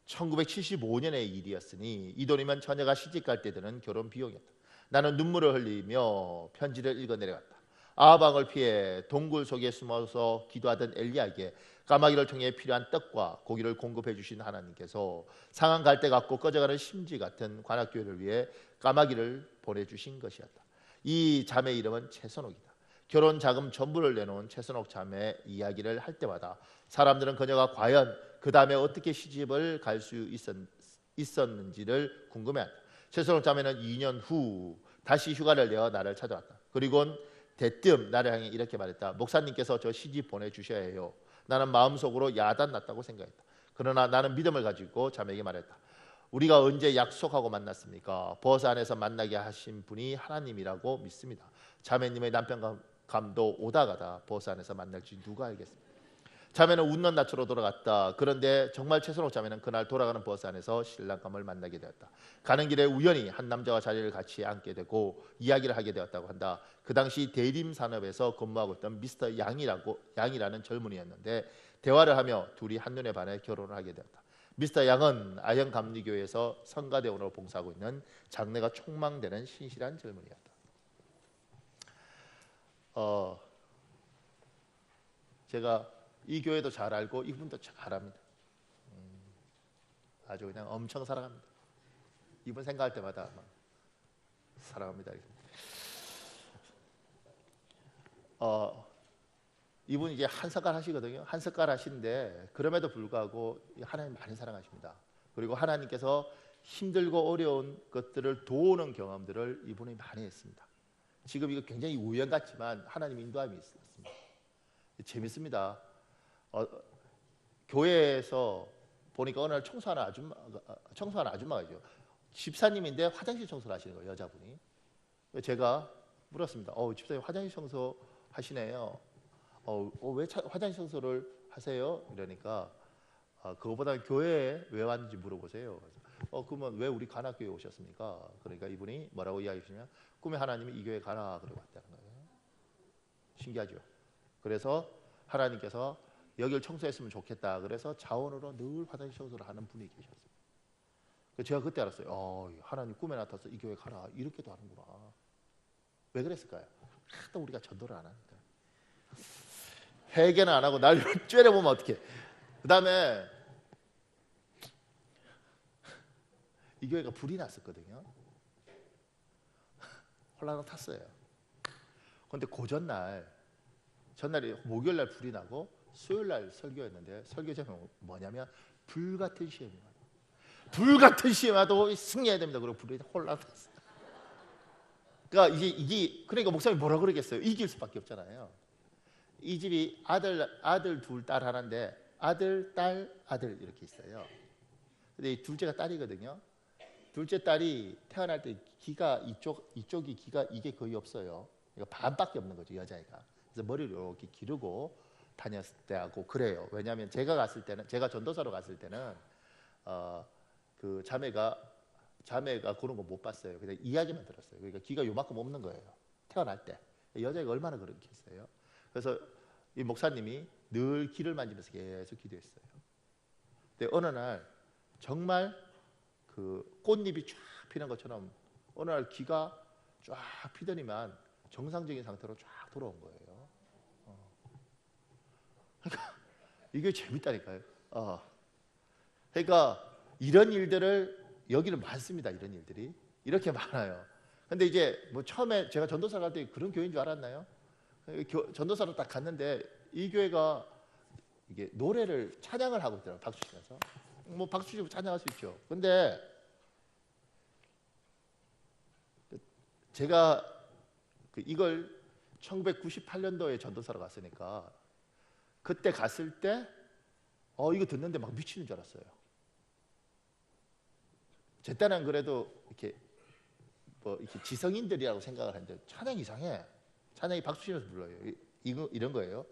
Speaker 1: 1975년의 일이었으니 이 돈이면 처녀가 시집갈 때 드는 결혼 비용이었다. 나는 눈물을 흘리며 편지를 읽어 내려갔다. 아하방을 피해 동굴 속에 숨어서 기도하던 엘리야에게 까마귀를 통해 필요한 떡과 고기를 공급해 주신 하나님께서 상한 갈대 같고 꺼져가는 심지 같은 관악교회를 위해 까마귀를 보내주신 것이었다. 이 자매 이름은 최선옥이다. 결혼 자금 전부를 내놓은 최선옥 자매 이야기를 할 때마다 사람들은 그녀가 과연 그 다음에 어떻게 시집을 갈 수 있었는지를 궁금해한다. 최선옥 자매는 2년 후 다시 휴가를 내어 나를 찾아왔다. 그리고는 대뜸 나를 향해 이렇게 말했다. 목사님께서 저 시집 보내주셔야 해요. 나는 마음속으로 야단났다고 생각했다. 그러나 나는 믿음을 가지고 자매에게 말했다. 우리가 언제 약속하고 만났습니까? 버스 안에서 만나게 하신 분이 하나님이라고 믿습니다. 자매님의 남편감도 오다 가다 버스 안에서 만날지 누가 알겠습니까? 자매는 웃는 낯으로 돌아갔다. 그런데 정말 최선옥 자매는 그날 돌아가는 버스 안에서 신랑감을 만나게 되었다. 가는 길에 우연히 한 남자와 자리를 같이 앉게 되고 이야기를 하게 되었다고 한다. 그 당시 대림 산업에서 근무하고 있던 미스터 양이라는 젊은이였는데 대화를 하며 둘이 한눈에 반해 결혼을 하게 되었다. 미스터 양은 아현감리교회에서 성가대원으로 봉사하고 있는 장래가 촉망되는 신실한 젊은이였다. 제가 이 교회도 잘 알고 이분도 잘 압니다. 아주 그냥 엄청 사랑합니다. 이분 생각할 때마다 막 사랑합니다. 이분 이제 한 숟갈 하시거든요. 한 숟갈 하시는데 그럼에도 불구하고 하나님 많이 사랑하십니다. 그리고 하나님께서 힘들고 어려운 것들을 도우는 경험들을 이분이 많이 했습니다. 지금 이거 굉장히 우연 같지만 하나님 인도함이 있었습니다. 재밌습니다. 교회에서 보니까 어느 날 청소하는 아줌마가죠. 집사님인데 화장실 청소를 하시는 거예요, 여자분이. 제가 물었습니다. 집사님 화장실 청소 하시네요. 왜 화장실 청소를 하세요? 이러니까 그거보다 교회에 왜 왔는지 물어보세요. 그러면 왜 우리 관악교회에 오셨습니까? 그러니까 이분이 뭐라고 이야기하시냐면 꿈에 하나님이 이 교회 가라 그러고 왔다는 거예요. 신기하죠? 그래서 하나님께서 여기를 청소했으면 좋겠다. 그래서 자원으로 늘 화장실 청소를 하는 분이 계셨어요. 제가 그때 알았어요. 하나님 꿈에 나타나서 이 교회 가라. 이렇게도 하는구나. 왜 그랬을까요? 하도 우리가 전도를 안 하니까. 회개는 안 하고 날 째려보면 어떡해. 그 다음에 이 교회가 불이 났었거든요. 홀라당 탔어요. 그런데 전날이 목요일날 불이 나고 수요일날 설교였는데 설교 제목은 뭐냐면 불같은 시험이 와도 불같은 시험이 와도 승리해야 됩니다. 그리고 불이 홀라탔어요. 그러니까 그러니까 목사님이 뭐라 그러겠어요? 이길 수밖에 없잖아요. 이 집이 아들 둘, 딸 하나인데 아들, 딸, 아들 이렇게 있어요. 근데 이 둘째가 딸이거든요. 둘째 딸이 태어날 때 기가 이쪽이 기가 이게 거의 없어요. 그러니까 반밖에 없는 거죠, 여자애가. 그래서 머리를 이렇게 기르고 다녔을 때하고 그래요. 왜냐하면 제가 전도사로 갔을 때는 그 자매가 그런 거 못 봤어요. 그냥 이야기만 들었어요. 그러니까 기가 요만큼 없는 거예요. 태어날 때. 여자애가 얼마나 그렇게 했어요. 그래서 이 목사님이 늘 기를 만지면서 계속 기도했어요. 근데 어느 날 정말 그 꽃잎이 쫙 피는 것처럼 어느 날 기가 쫙 피더니만 정상적인 상태로 쫙 돌아온 거예요. 이게 재밌다니까요. 그러니까 이런 일들을 여기는 많습니다. 이런 일들이 이렇게 많아요. 근데 이제 뭐 처음에 제가 전도사 갈 때 그런 교회인 줄 알았나요? 전도사로 딱 갔는데 이 교회가 이게 노래를 찬양을 하고 있더라고요. 박수 치면서. 뭐 박수 치고 찬양할 수 있죠. 근데 제가 이걸 1998년도에 전도사로 갔으니까 그때 갔을 때 이거 듣는데 막 미치는 줄 알았어요. 제 때는 그래도 이렇게 이렇게 지성인들이라고 생각을 했는데 찬양 이상해. 찬양이 박수 치면서 불러요. 이런 거예요.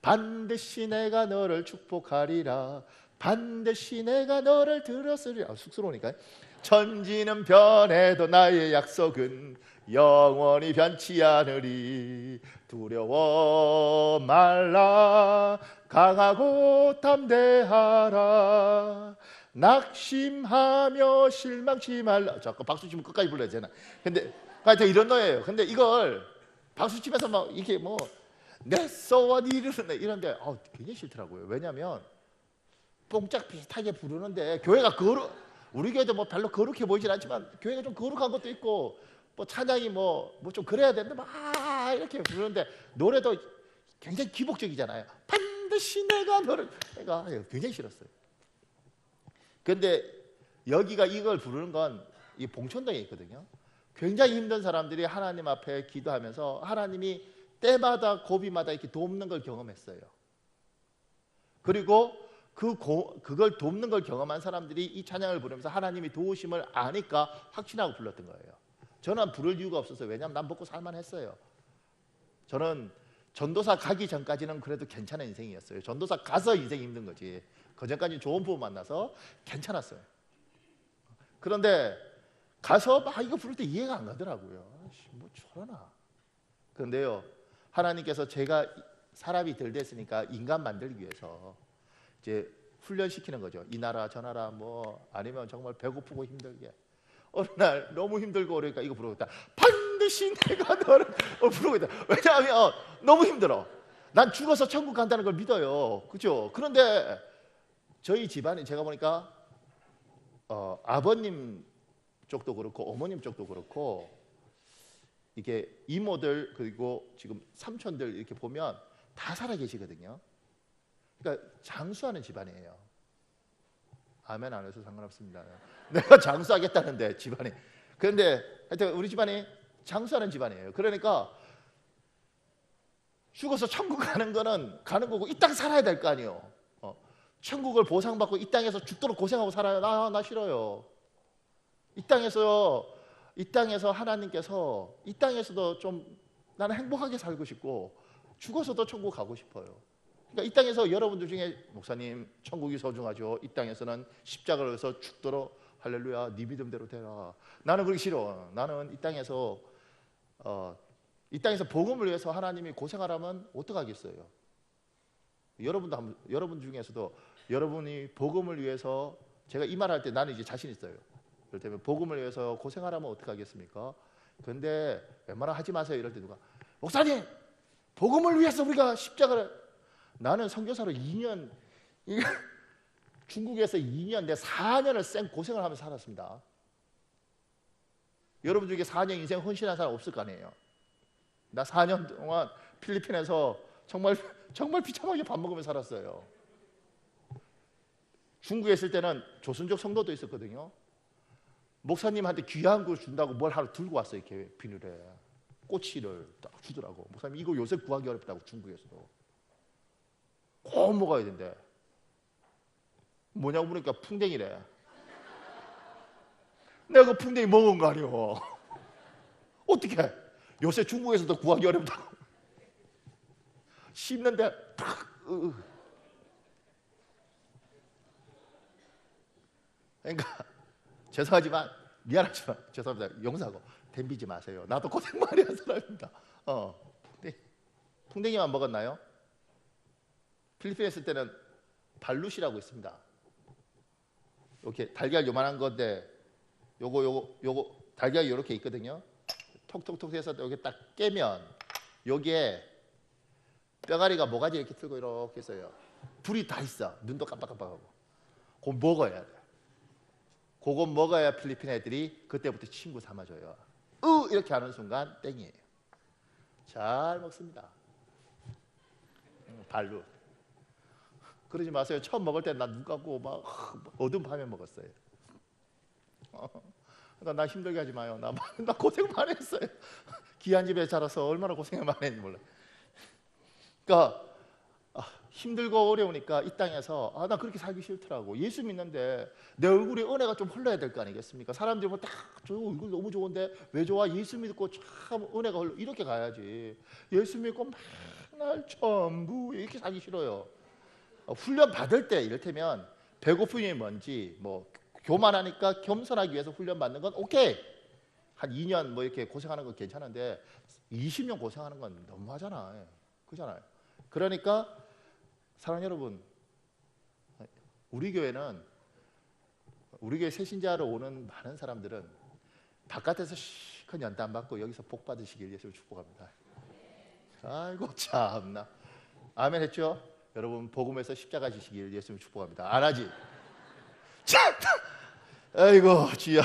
Speaker 1: 반드시 내가 너를 축복하리라. 반드시 내가 너를 들었으리라. 쑥스러우니까. 천지는 변해도 나의 약속은 영원히 변치 않으리. 두려워 말라. 강하고 담대하라. 낙심하며 실망치 말라. 잠깐 박수 치면 끝까지 불러야 되나? 근데 하여튼 이런 거예요. 근데 이걸 박수 치면서 막 이게 뭐 내 소원 이루는 이런데 굉장히 싫더라고요. 왜냐하면 뽕짝 비슷하게 부르는데 교회가 우리 교회도 뭐 별로 거룩해 보이진 않지만 교회가 좀 거룩한 것도 있고 뭐 찬양이 뭐 좀 그래야 되는데 막 이렇게 부르는데 노래도 굉장히 기복적이잖아요. 반드시 내가 너를 내가 굉장히 싫었어요. 근데 여기가 이걸 부르는 건 이 봉천동에 있거든요. 굉장히 힘든 사람들이 하나님 앞에 기도하면서 하나님이 때마다 고비마다 이렇게 돕는 걸 경험했어요. 그리고 그걸 돕는 걸 경험한 사람들이 이 찬양을 부르면서 하나님이 도우심을 아니까 확신하고 불렀던 거예요. 저는 부를 이유가 없었어요. 왜냐하면 난 먹고 살만 했어요. 저는 전도사 가기 전까지는 그래도 괜찮은 인생이었어요. 전도사 가서 인생이 힘든 거지. 그 전까지는 좋은 부모 만나서 괜찮았어요. 그런데 가서 막 이거 부를 때 이해가 안 가더라고요. 뭐 저러나. 그런데요, 하나님께서 제가 사람이 덜 됐으니까 인간 만들기 위해서 이제 훈련시키는 거죠. 이 나라 저 나라 뭐 아니면 정말 배고프고 힘들게 어느 날 너무 힘들고 그러니까 이거 부르고 있다. 반드시 내가 너를 부르고 있다. 왜냐하면 너무 힘들어. 난 죽어서 천국 간다는 걸 믿어요. 그죠? 그런데 저희 집안이 제가 보니까 아버님 쪽도 그렇고 어머님 쪽도 그렇고 이게 이모들 그리고 지금 삼촌들 이렇게 보면 다 살아 계시거든요. 그러니까 장수하는 집안이에요. 아멘 안 해서 상관없습니다. 내가 장수하겠다는데 집안이. 그런데 하여튼 우리 집안이 장수하는 집안이에요. 그러니까 죽어서 천국 가는 거는 가는 거고 이 땅 살아야 될 거 아니에요. 천국을 보상받고 이 땅에서 죽도록 고생하고 살아요. 나 싫어요. 이 땅에서 하나님께서 이 땅에서도 좀 나는 행복하게 살고 싶고 죽어서도 천국 가고 싶어요. 그러니까 이 땅에서 여러분들 중에 목사님 천국이 소중하죠. 이 땅에서는 십자가를 해서 죽도록 할렐루야 네 믿음대로 되라. 나는 그러기 싫어. 나는 이 땅에서 복음을 위해서 하나님이 고생하라면 어떡하겠어요. 여러분 중에서도 여러분이 복음을 위해서 제가 이 말 할 때 나는 이제 자신 있어요. 그렇다면 복음을 위해서 고생하라면 어떡하겠습니까? 그런데 웬만하면 하지 마세요. 이럴 때 누가 목사님 복음을 위해서 우리가 십자가를 나는 선교사로 2년 중국에서 2년 내 4년을 생 고생을 하면서 살았습니다. 여러분 중에 4년 인생 헌신한 사람 없을 거 아니에요. 나 4년 동안 필리핀에서 정말 비참하게 밥 먹으면서 살았어요. 중국에 있을 때는 조선족 성도도 있었거든요. 목사님한테 귀한 걸 준다고 뭘 하나 들고 왔어요. 이렇게 비닐에 꼬치를 딱 주더라고. 목사님 이거 요새 구하기 어렵다고 중국에서도 꼭 먹어야 된대. 뭐냐고 물으니까 풍뎅이래. 내가 그 풍뎅이 먹은 거 아니오. 어떻게 요새 중국에서도 구하기 어렵다고. 씹는데 그러니까 죄송하지만 미안하지만 죄송합니다. 용서하고 덤비지 마세요. 나도 고생 많이 한 사람입니다. 풍뎅이만 먹었나요? 필리핀에 있을 때는 발룻이라고 있습니다. 이렇게 달걀 요만한 건데 요거 달걀이 이렇게 있거든요. 톡톡톡 해서 여기 딱 깨면 여기에 뼈가리가 모가지 이렇게 들고 이렇게 있어요. 불이 다 있어. 눈도 깜빡깜빡하고. 그거 먹어야 돼. 그거 먹어야 필리핀 애들이 그때부터 친구 삼아줘요. 이렇게 하는 순간 땡이에요. 잘 먹습니다. 발로. 그러지 마세요. 처음 먹을 때 나 눈 감고 막 어두운 밤에 먹었어요. 그러니까 나 힘들게 하지 마요. 나 고생 많이 했어요. 귀한 집에 자라서 얼마나 고생을 많이 했는지 몰라요. 그러니까 힘들고 어려우니까 이 땅에서 나 그렇게 살기 싫더라고. 예수 믿는데 내 얼굴에 은혜가 좀 흘러야 될 거 아니겠습니까? 사람들이 뭐 딱 저 얼굴 너무 좋은데 왜 좋아? 예수 믿고 참 은혜가 흘러 이렇게 가야지. 예수 믿고 맨날 전부 이렇게 살기 싫어요. 훈련 받을 때 이를테면 배고픔이 뭔지 뭐 교만하니까 겸손하기 위해서 훈련 받는 건 오케이. 한 2년 뭐 이렇게 고생하는 건 괜찮은데 20년 고생하는 건 너무하잖아요. 그렇잖아요. 그러니까 사랑하는 여러분, 우리 교회 새신자로 오는 많은 사람들은 바깥에서 시큰 연단 받고 여기서 복 받으시길 예수를 축복합니다. 아이고 참나. 아멘 했죠? 여러분 복음에서 십자가 지시길 예수를 축복합니다. 안 하지? 참! 아이고 주여.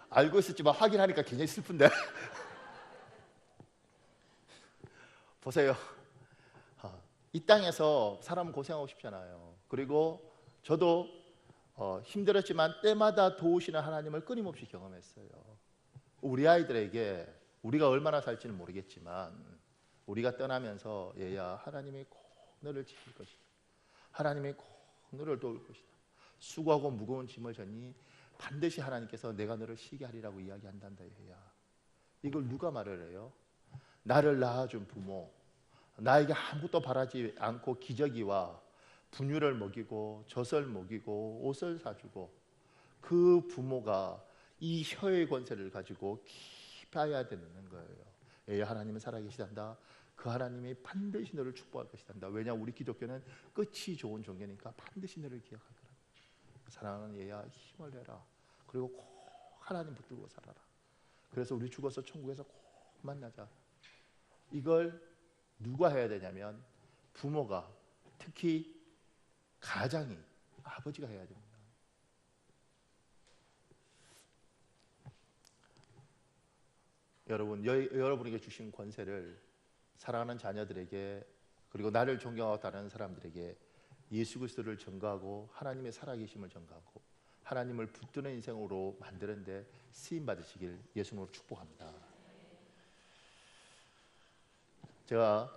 Speaker 1: 알고 있었지만 확인하니까 굉장히 슬픈데. 보세요. 이 땅에서 사람은 고생하고 싶잖아요. 그리고 저도 힘들었지만 때마다 도우시는 하나님을 끊임없이 경험했어요. 우리 아이들에게 우리가 얼마나 살지는 모르겠지만 우리가 떠나면서 얘야 하나님이 꼭 너를 지킬 것이다. 하나님이 꼭 너를 도울 것이다. 수고하고 무거운 짐을 졌니 반드시 하나님께서 내가 너를 쉬게 하리라고 이야기한단다. 얘야. 이걸 누가 말을 해요? 나를 낳아준 부모, 나에게 아무것도 바라지 않고 기저귀와 분유를 먹이고 젖을 먹이고 옷을 사주고 그 부모가 이 혀의 권세를 가지고 기뻐해야 되는 거예요. 하나님은 살아계시단다. 그 하나님이 반드시 너를 축복할 것이단다. 왜냐 우리 기독교는 끝이 좋은 종교니까 반드시 너를 기억할 거라. 사랑하는 얘야 힘을 내라. 그리고 꼭 하나님 붙들고 살아라. 그래서 우리 죽어서 천국에서 꼭 만나자. 이걸 누가 해야 되냐면 부모가, 특히 가장이, 아버지가 해야 됩니다. 여러분에게 주신 권세를 사랑하는 자녀들에게 그리고 나를 존경하고 따르는 사람들에게 예수 그리스도를 전가하고 하나님의 살아계심을 전가하고 하나님을 붙드는 인생으로 만드는데 쓰임 받으시길 예수님으로 축복합니다. 제가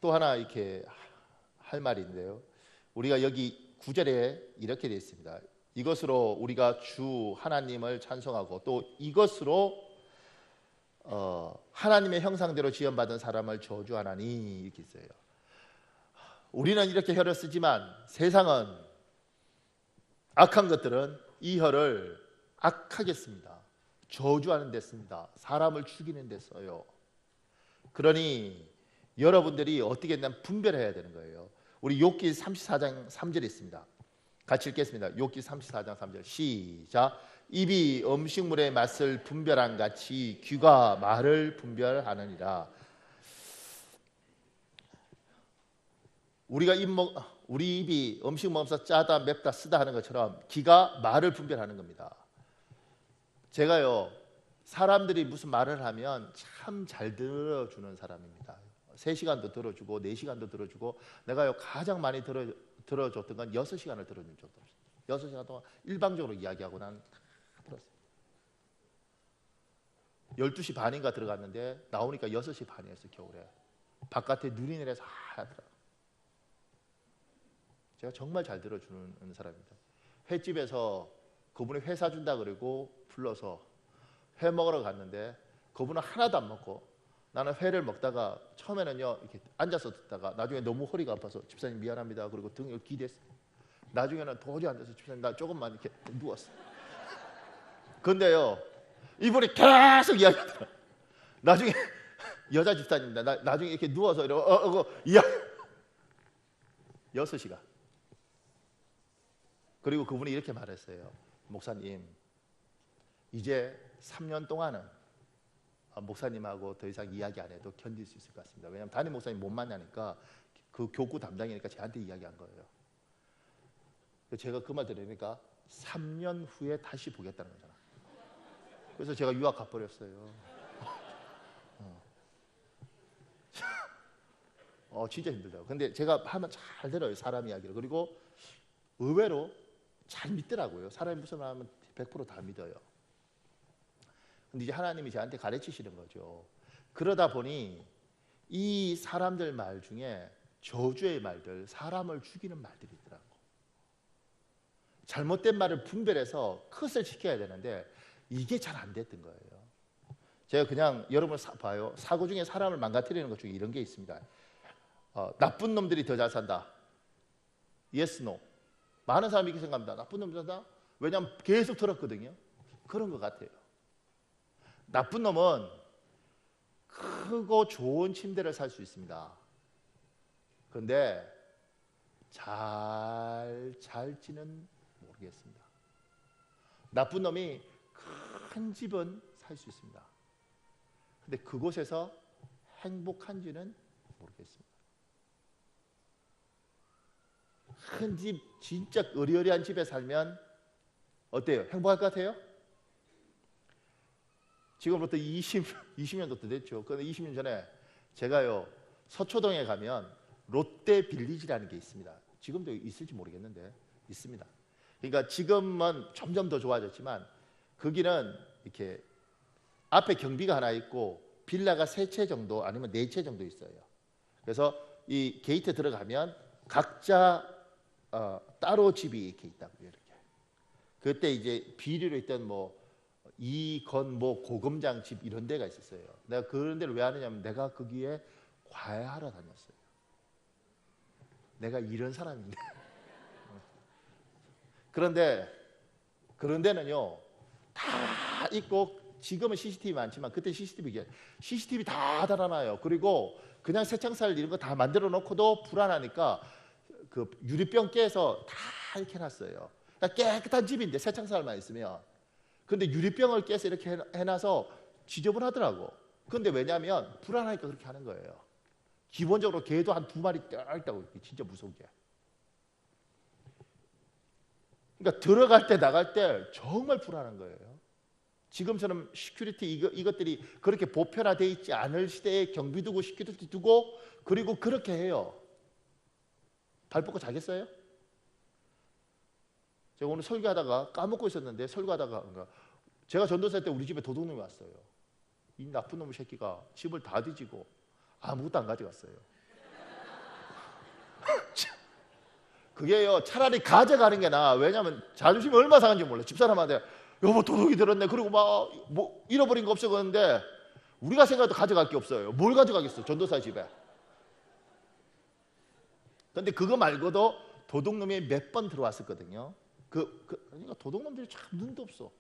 Speaker 1: 또 하나 이렇게 할 말이 있는데요. 우리가 여기 9절에 이렇게 되어 있습니다. 이것으로 우리가 주 하나님을 찬송하고 또 이것으로 하나님의 형상대로 지음받은 사람을 저주하나니 이렇게 있어요. 우리는 이렇게 혀를 쓰지만 세상은 악한 것들은 이 혀를 악하게 씁니다. 저주하는 데 씁니다. 사람을 죽이는 데 써요. 그러니 여러분들이 어떻게 했냐면 분별해야 되는 거예요. 우리 욥기 34장 3절에 있습니다. 같이 읽겠습니다. 욥기 34장 3절 시작. 입이 음식물의 맛을 분별한 같이 귀가 말을 분별하느니라. 우리 입이 음식 먹으면서 짜다 맵다 쓰다 하는 것처럼 귀가 말을 분별하는 겁니다. 제가요 사람들이 무슨 말을 하면 참 잘 들어주는 사람입니다. 3시간도 들어주고 4시간도 들어주고 내가요 가장 많이 들어줬던 건 6시간을 들어준 적도 없어요. 6시간 동안 일방적으로 이야기하고 난 들었어요. 12시 반인가 들어갔는데 나오니까 6시 반이었어요. 겨울에 바깥에 눈이 내려서 하더라고요. 제가 정말 잘 들어주는 사람입니다. 횟집에서 그분이 회 사준다 그러고 불러서 회 먹으러 갔는데 그분은 하나도 안 먹고 나는 회를 먹다가 처음에는요 이렇게 앉아서 듣다가 나중에 너무 허리가 아파서 집사님 미안합니다 그리고 등을 기댔어요. 나중에는 도저히 안 돼서 집사님 나 조금만 이렇게 누웠어. 근데요 이분이 계속 이야기하더라. 나중에 여자 집사님입니다. 나중에 이렇게 누워서 이러고 이야기 6시간. 그리고 그분이 이렇게 말했어요. 목사님 이제 3년 동안은 목사님하고 더 이상 이야기 안 해도 견딜 수 있을 것 같습니다. 왜냐하면 담임 목사님 못 만나니까 그 교구 담당이니까 저한테 이야기한 거예요. 제가 그 말 들으니까 3년 후에 다시 보겠다는 거잖아. 그래서 제가 유학 가버렸어요. 진짜 힘들더라고요. 근데 제가 하면 잘 들어요, 사람 이야기를. 그리고 의외로 잘 믿더라고요. 사람이 무슨 말 하면 100%다 믿어요. 근데 이제 하나님이 저한테 가르치시는 거죠. 그러다 보니 이 사람들 말 중에 저주의 말들, 사람을 죽이는 말들이 있더라고. 잘못된 말을 분별해서 컷을 지켜야 되는데 이게 잘 안 됐던 거예요. 제가 그냥 여러분 봐요. 사고 중에 사람을 망가뜨리는 것 중에 이런 게 있습니다. 나쁜 놈들이 더 잘 산다. Yes, no. 많은 사람이 이렇게 생각합니다. 나쁜 놈들 산다? 왜냐하면 계속 들었거든요. 그런 것 같아요. 나쁜 놈은 크고 좋은 침대를 살 수 있습니다. 그런데 잘 잘지는 모르겠습니다. 나쁜 놈이 큰 집은 살 수 있습니다. 근데 그곳에서 행복한지는 모르겠습니다. 큰 집, 진짜 으리으리한 집에 살면 어때요? 행복할 것 같아요? 지금부터 20년도 더 됐죠. 그런데 20년 전에 제가요, 서초동에 가면 롯데 빌리지라는 게 있습니다. 지금도 있을지 모르겠는데 있습니다. 그러니까 지금은 점점 더 좋아졌지만 거기는 이렇게 앞에 경비가 하나 있고 빌라가 3채 정도 아니면 4채 정도 있어요. 그래서 이 게이트 들어가면 각자 따로 집이 이렇게 있다고요. 이렇게. 그때 이제 비리로 있던 뭐 이건 뭐 고검장 집 이런 데가 있었어요. 내가 그런 데를 왜 하느냐면 내가 거기에 과외하러 다녔어요. 내가 이런 사람인데. 그런데 그런 데는요 다 있고 지금은 CCTV 많지만 그때 CCTV 다 달아놔요. 그리고 그냥 새창살 이런 거 다 만들어 놓고도 불안하니까 그 유리병 깨서 다 이렇게 해놨어요. 그러니까 깨끗한 집인데 새창살만 있으면. 근데 유리병을 깨서 이렇게 해놔서 지저분하더라고. 근데 왜냐하면 불안하니까 그렇게 하는 거예요. 기본적으로 개도 한 2마리 있다고. 진짜 무서운 게. 그러니까 들어갈 때 나갈 때 정말 불안한 거예요. 지금처럼 시큐리티 이것들이 그렇게 보편화되어 있지 않을 시대에 경비 두고 시큐리티 두고 그리고 그렇게 해요. 발 뻗고 자겠어요? 제가 오늘 설교하다가 까먹고 있었는데 설교하다가 제가 전도사 때 우리 집에 도둑놈이 왔어요. 이 나쁜 놈의 새끼가 집을 다 뒤지고 아무것도 안 가져갔어요. 그게요 차라리 가져가는 게 나아. 왜냐하면 자존심이 얼마나 상한지 몰라. 집사람한테 여보 도둑이 들었네. 그리고 막 뭐 잃어버린 거 없어 그러는데 우리가 생각해도 가져갈 게 없어요. 뭘 가져가겠어 전도사 집에. 근데 그거 말고도 도둑놈이 몇 번 들어왔었거든요. 그러니까 도둑놈들이 참 눈도 없어.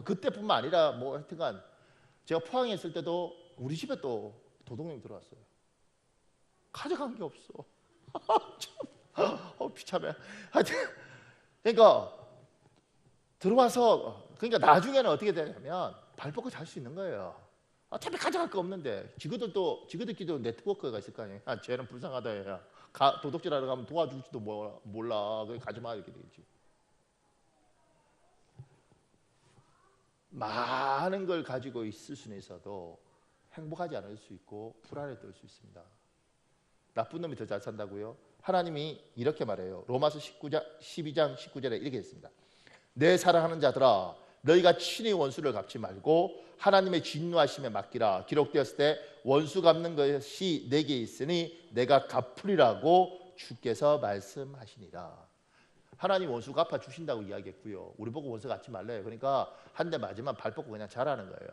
Speaker 1: 그때뿐만 아니라 뭐 하여튼간 제가 포항에 있을 때도 우리 집에 또 도둑놈이 들어왔어요. 가져간 게 없어. 비참해. 하여튼 그러니까 들어와서 그러니까 나중에는 어떻게 되냐면 발 뻗고 잘 수 있는 거예요. 어차피 가져갈 거 없는데 지그들끼리도 네트워크가 있을 거 아니에요. 쟤는 불쌍하다 얘야. 도둑질하러 가면 도와줄지도 몰라. 그래 가지마 이렇게 되겠지. 많은 걸 가지고 있을 수는 있어도 행복하지 않을 수 있고 불안에 떨 수 있습니다. 나쁜 놈이 더 잘 산다고요? 하나님이 이렇게 말해요. 로마서 12장 19절에 이렇게 했습니다. 내 사랑하는 자들아 너희가 친히 원수를 갚지 말고 하나님의 진노하심에 맡기라. 기록되었을 때 원수 갚는 것이 내게 있으니 내가 갚으리라고 주께서 말씀하시니라. 하나님 원수 갚아 주신다고 이야기했고요. 우리 보고 원수 갚지 말래요. 그러니까 한 대 맞으면 발 뻗고 그냥 자라는 거예요.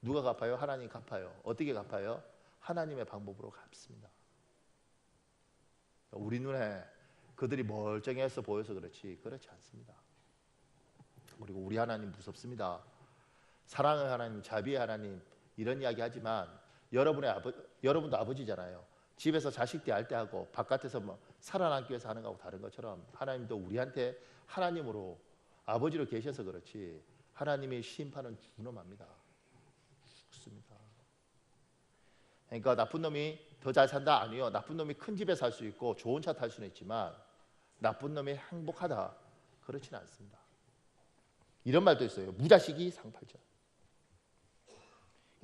Speaker 1: 누가 갚아요? 하나님 갚아요. 어떻게 갚아요? 하나님의 방법으로 갚습니다. 우리 눈에 그들이 멀쩡해서 보여서 그렇지 않습니다. 그리고 우리 하나님 무섭습니다. 사랑의 하나님, 자비의 하나님 이런 이야기 하지만 여러분도 아버지잖아요. 집에서 자식 대할 때 하고 바깥에서 뭐 살아남기 위해서 하는 거하고 다른 것처럼 하나님도 우리한테 하나님으로 아버지로 계셔서 그렇지 하나님의 심판은 준엄합니다. 죽습니다. 그러니까 나쁜 놈이 더 잘 산다? 아니요. 나쁜 놈이 큰 집에 살 수 있고 좋은 차 탈 수는 있지만 나쁜 놈이 행복하다? 그렇지는 않습니다. 이런 말도 있어요. 무자식이 상팔자.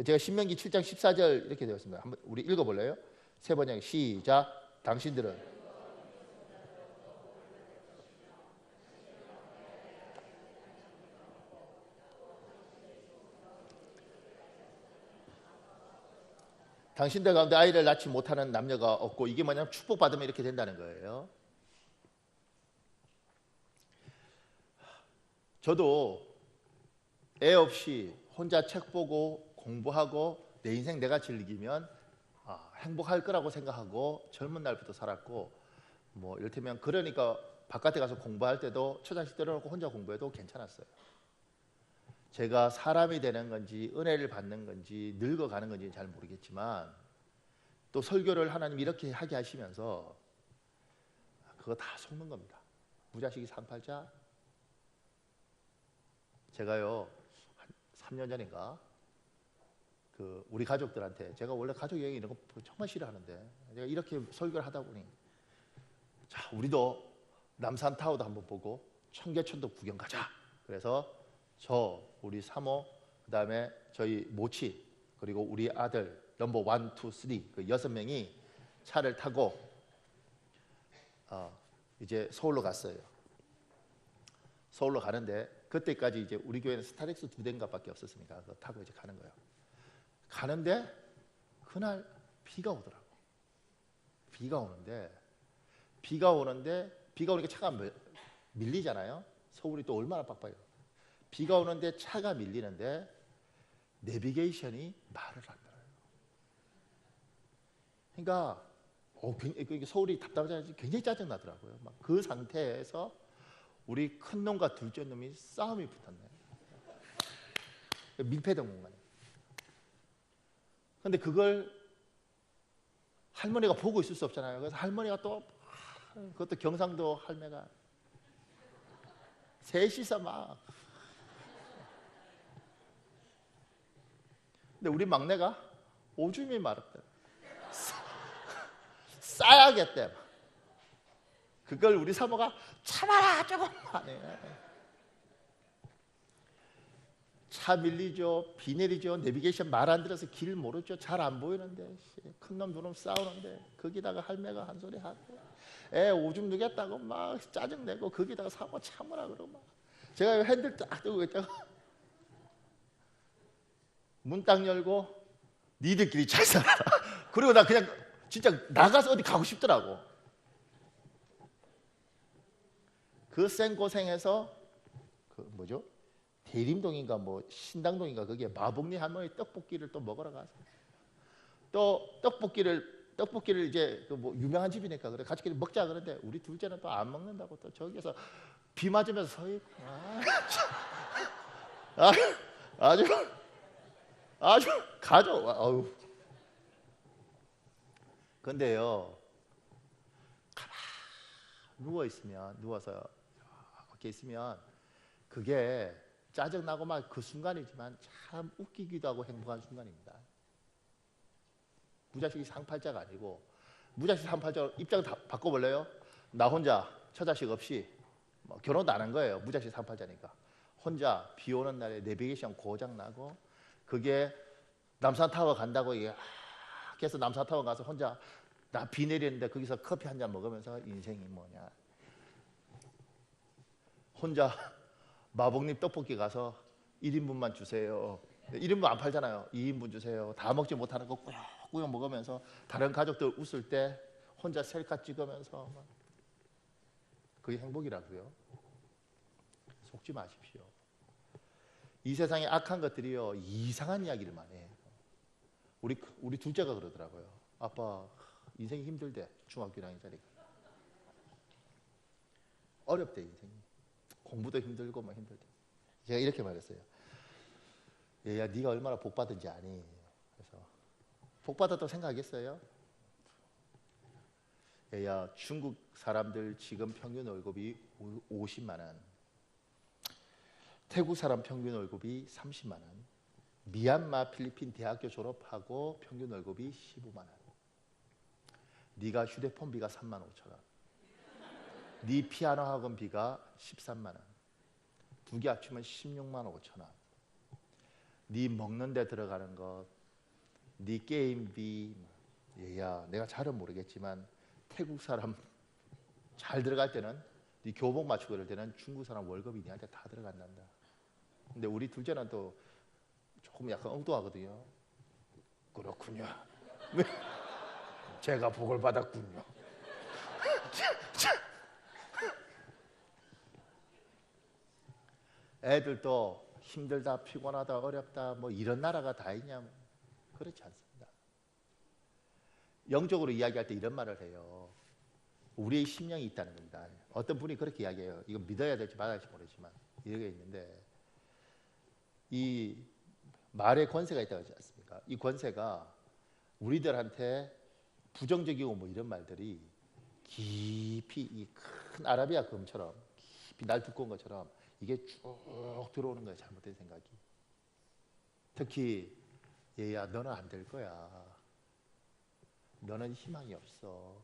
Speaker 1: 제가 신명기 7장 14절 이렇게 되어 있습니다. 한번 우리 읽어볼래요? 세 번째 시작. 당신들은 당신들 가운데 아이를 낳지 못하는 남녀가 없고, 이게 뭐냐면 축복받으면 이렇게 된다는 거예요. 저도 애 없이 혼자 책 보고 공부하고 내 인생 내가 즐기면 행복할 거라고 생각하고 젊은 날부터 살았고, 뭐 이를테면 그러니까 바깥에 가서 공부할 때도 처자식 때려놓고 혼자 공부해도 괜찮았어요. 제가 사람이 되는 건지 은혜를 받는 건지 늙어가는 건지 잘 모르겠지만, 또 설교를 하나님 이렇게 하게 하시면서 그거 다 속는 겁니다. 무자식이 상팔자. 제가요 한 3년 전인가 우리 가족들한테, 제가 원래 가족 여행 이런 거 정말 싫어하는데 제가 이렇게 설교를 하다 보니, 자 우리도 남산 타워도 한번 보고 청계천도 구경 가자. 그래서 저, 우리 사모, 그다음에 저희 모치, 그리고 우리 아들 넘버 1, 2, 3 그 6명이 차를 타고 이제 서울로 갔어요. 서울로 가는데 그때까지 이제 우리 교회는 스타렉스 2대인가밖에 없었으니까 그거 타고 이제 가는 거예요. 가는데 그날 비가 오더라고. 비가 오니까 차가 밀리잖아요. 서울이 또 얼마나 빡빡해요. 비가 오는데 차가 밀리는데 내비게이션이 말을 안 들어요. 그러니까 서울이 답답하지 굉장히 짜증 나더라고요. 막 그 상태에서 우리 큰 놈과 둘째 놈이 싸움이 붙었네. 밀폐된 공간에. 근데 그걸 할머니가 보고 있을 수 없잖아요. 그래서 할머니가 또 그것도 경상도 할매가 셋이서 막. 근데 우리 막내가 오줌이 마렵대. 싸야겠대. 그걸 우리 사모가 참아라 조금만 해. 차 밀리죠, 비 내리죠, 내비게이션 말 안 들어서 길 모르죠, 잘 안 보이는데 큰 놈 두 놈 싸우는데 거기다가 할매가 한 소리 하고 애 오줌 누겠다고 막 짜증내고 거기다가 사모 참으라 그러고 막. 제가 핸들 딱 뜨고 있다가 문 딱 열고 니들끼리 잘 살아라. 그리고 나 그냥 진짜 나가서 어디 가고 싶더라고. 그 생고생해서 뭐죠? 대림동인가 뭐 신당동인가 거기에 마복리 할머니 떡볶이를 또 먹으러 가서 또 떡볶이를 이제 뭐 유명한 집이니까 그래 가족끼리 먹자 그러는데 우리 둘째는 또 안 먹는다고 또 저기에서 비 맞으면서 서 있고 아주 가져. 아우. 근데요, 누워서 이렇게 있으면 그게 짜증나고 막 그 순간이지만 참 웃기기도 하고 행복한 순간입니다. 무자식이 상팔자가 아니고, 무자식 상팔자 입장 다 바꿔볼래요? 나 혼자 처자식 없이 뭐 결혼도 안 한 거예요. 무자식 상팔자니까 혼자 비 오는 날에 내비게이션 고장 나고, 그게 남산타워 간다고 이게 그래서 남산타워 가서 혼자 나 비 내리는데 거기서 커피 한 잔 먹으면서 인생이 뭐냐, 혼자 마복님 떡볶이 가서 1인분만 주세요. 1인분 안 팔잖아요. 2인분 주세요. 다 먹지 못하는 거 꾸역꾸역 먹으면서 다른 가족들 웃을 때 혼자 셀카 찍으면서 막. 그게 행복이라고요. 속지 마십시오. 이 세상에 악한 것들이요 이상한 이야기를 많이 해요. 우리 둘째가 그러더라고요. 아빠 인생이 힘들대. 중학교 1학년짜리가 어렵대 인생이. 공부도 힘들고 막 힘들대. 제가 이렇게 말했어요. 얘야 네가 얼마나 복 받은지 아니? 그래서 복 받았다고 생각하겠어요? 얘야 중국 사람들 지금 평균 월급이 50만 원, 태국 사람 평균 월급이 30만 원, 미얀마, 필리핀 대학교 졸업하고 평균 월급이 15만 원. 네가 휴대폰 비가 3만 5천 원. 네 피아노 학원 비가 13만 원. 두 개 합치면 16만 5천 원. 네 먹는 데 들어가는 것, 네 게임비. 얘야, 내가 잘은 모르겠지만 태국 사람 잘 들어갈 때는 네 교복 맞추고 이럴 때는 중국 사람 월급이 니한테 다 들어간단다. 근데 우리 둘째는 또 조금 약간 엉뚱하거든요. 그렇군요. 제가 복을 받았군요. 애들도 힘들다, 피곤하다, 어렵다, 뭐 이런 나라가 다 있냐? 그렇지 않습니다. 영적으로 이야기할 때 이런 말을 해요. 우리의 심령이 있다는 겁니다. 어떤 분이 그렇게 이야기해요. 이거 믿어야 될지 말아야 될지 모르지만 이게 있는데, 이 말의 권세가 있다고 하지 않습니까? 이 권세가 우리들한테 부정적이고 뭐 이런 말들이 깊이 이 큰 아라비아 금처럼 깊이 날 두꺼운 것처럼 이게 쭉 들어오는 거예요. 잘못된 생각이. 특히 얘야, 너는 안 될 거야. 너는 희망이 없어.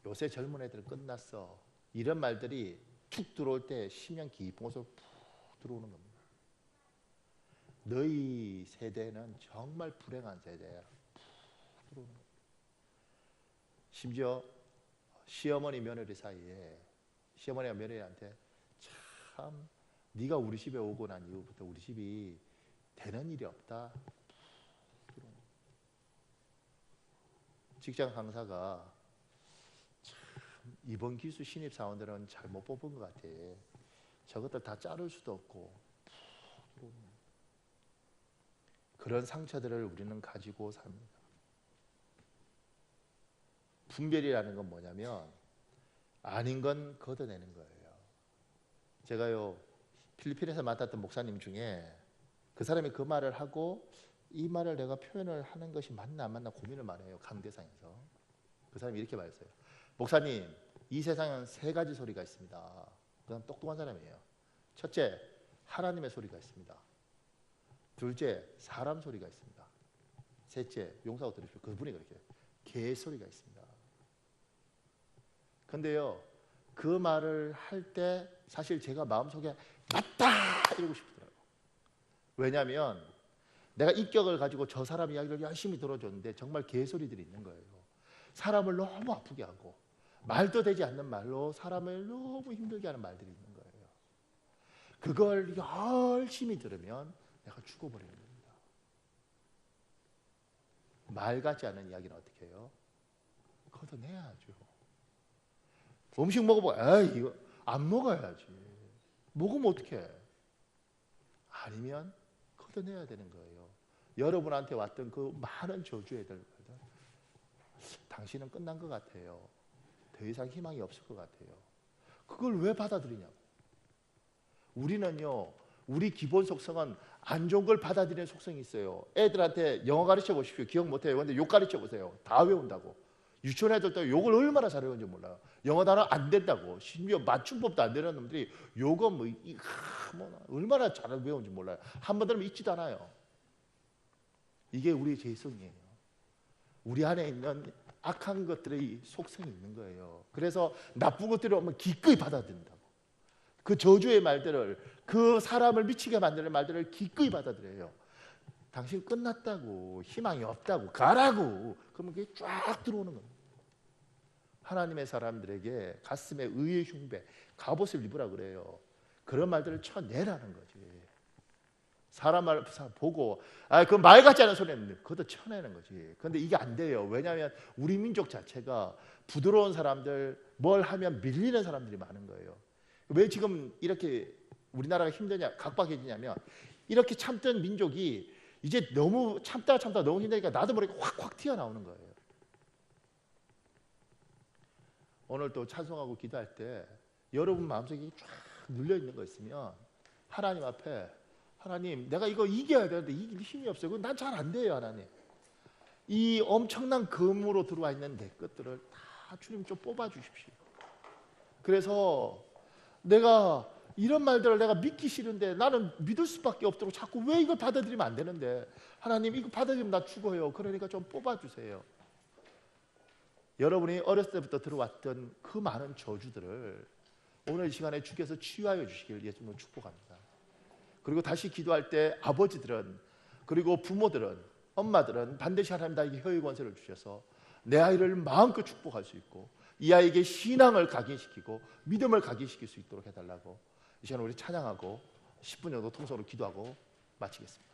Speaker 1: 요새 젊은 애들은 끝났어. 이런 말들이 툭 들어올 때 심령 깊은 곳으로 푹 들어오는 겁니다. 너희 세대는 정말 불행한 세대야. 푹 들어오는 겁니다. 심지어 시어머니 며느리 사이에 시어머니가 며느리한테 참 네가 우리 집에 오고 난 이후부터 우리 집이 되는 일이 없다. 직장 강사가 참 이번 기수 신입 사원들은 잘 못 뽑은 것 같아. 저것들 다 자를 수도 없고. 그런 상처들을 우리는 가지고 삽니다. 분별이라는 건 뭐냐면 아닌 건 걷어내는 거예요. 제가요 필리핀에서 만났던 목사님 중에 그 사람이 그 말을 하고 이 말을 내가 표현을 하는 것이 맞나 안 맞나 고민을 많이 해요. 강대상에서. 그 사람이 이렇게 말했어요. 목사님, 이 세상엔 세 가지 소리가 있습니다. 그 사람 똑똑한 사람이에요. 첫째, 하나님의 소리가 있습니다. 둘째, 사람 소리가 있습니다. 셋째, 용사고 들으십시오. 그분이 그렇게 해요. 개 소리가 있습니다. 근데요, 그 말을 할 때 사실 제가 마음속에 맞다! 이러고 싶더라고요. 왜냐하면 내가 인격을 가지고 저 사람 이야기를 열심히 들어줬는데 정말 개소리들이 있는 거예요. 사람을 너무 아프게 하고 말도 되지 않는 말로 사람을 너무 힘들게 하는 말들이 있는 거예요. 그걸 열심히 들으면 내가 죽어버리는 겁니다. 말 같지 않은 이야기는 어떻게 해요? 걷어내야죠. 음식 먹어보고 에이 이거 안 먹어야지. 먹으면 어떡해. 아니면 걷어내야 되는 거예요. 여러분한테 왔던 그 많은 저주애들, 당신은 끝난 것 같아요. 더 이상 희망이 없을 것 같아요. 그걸 왜 받아들이냐고. 우리는요, 우리 기본 속성은 안 좋은 걸 받아들이는 속성이 있어요. 애들한테 영어 가르쳐 보십시오. 기억 못해요. 근데 욕 가르쳐 보세요. 다 외운다고. 유치원 애들도 욕을 얼마나 잘 외우는지 몰라요. 영어 단어 안 된다고. 심지어 맞춤법도 안 되는 놈들이 욕은 얼마나 잘 외우는지 몰라요. 한 번 들으면 잊지도 않아요. 이게 우리의 죄성이에요. 우리 안에 있는 악한 것들의 속성이 있는 거예요. 그래서 나쁜 것들이 오면 기꺼이 받아들인다고. 그 저주의 말들을, 그 사람을 미치게 만드는 말들을 기꺼이 받아들여요. 당신 끝났다고, 희망이 없다고, 가라고. 그러면 그게 쫙 들어오는 겁니다. 하나님의 사람들에게 가슴에 의의 흉배, 갑옷을 입으라 그래요. 그런 말들을 쳐내라는 거지. 사람 말 보고 그 말 같지 않은 소리는 그것도 쳐내는 거지. 그런데 이게 안 돼요. 왜냐하면 우리 민족 자체가 부드러운 사람들, 뭘 하면 밀리는 사람들이 많은 거예요. 왜 지금 이렇게 우리나라가 힘드냐, 각박해지냐면 이렇게 참던 민족이 이제 너무 참다 너무 힘드니까 나도 모르게 확 튀어나오는 거예요. 오늘 또 찬송하고 기도할 때 여러분 마음속에 쫙 눌려있는 거 있으면 하나님 앞에, 하나님 내가 이거 이겨야 되는데 이길 힘이 없어요. 난 잘 안 돼요. 하나님, 이 엄청난 금으로 들어와 있는 내 것들을 다 주님 좀 뽑아 주십시오. 그래서 내가 이런 말들을 내가 믿기 싫은데 나는 믿을 수밖에 없도록 자꾸 왜 이걸 받아들이면 안 되는데 하나님 이거 받아들이면 나 죽어요. 그러니까 좀 뽑아주세요. 여러분이 어렸을 때부터 들어왔던 그 많은 저주들을 오늘 이 시간에 주께서 치유하여 주시길 예수님으로 축복합니다. 그리고 다시 기도할 때 아버지들은 그리고 부모들은 엄마들은 반드시 하나님 나에게 효의 권세를 주셔서 내 아이를 마음껏 축복할 수 있고 이 아이에게 신앙을 각인시키고 믿음을 각인시킬 수 있도록 해달라고 이 시간에 우리 찬양하고 10분 정도 통성으로 기도하고 마치겠습니다.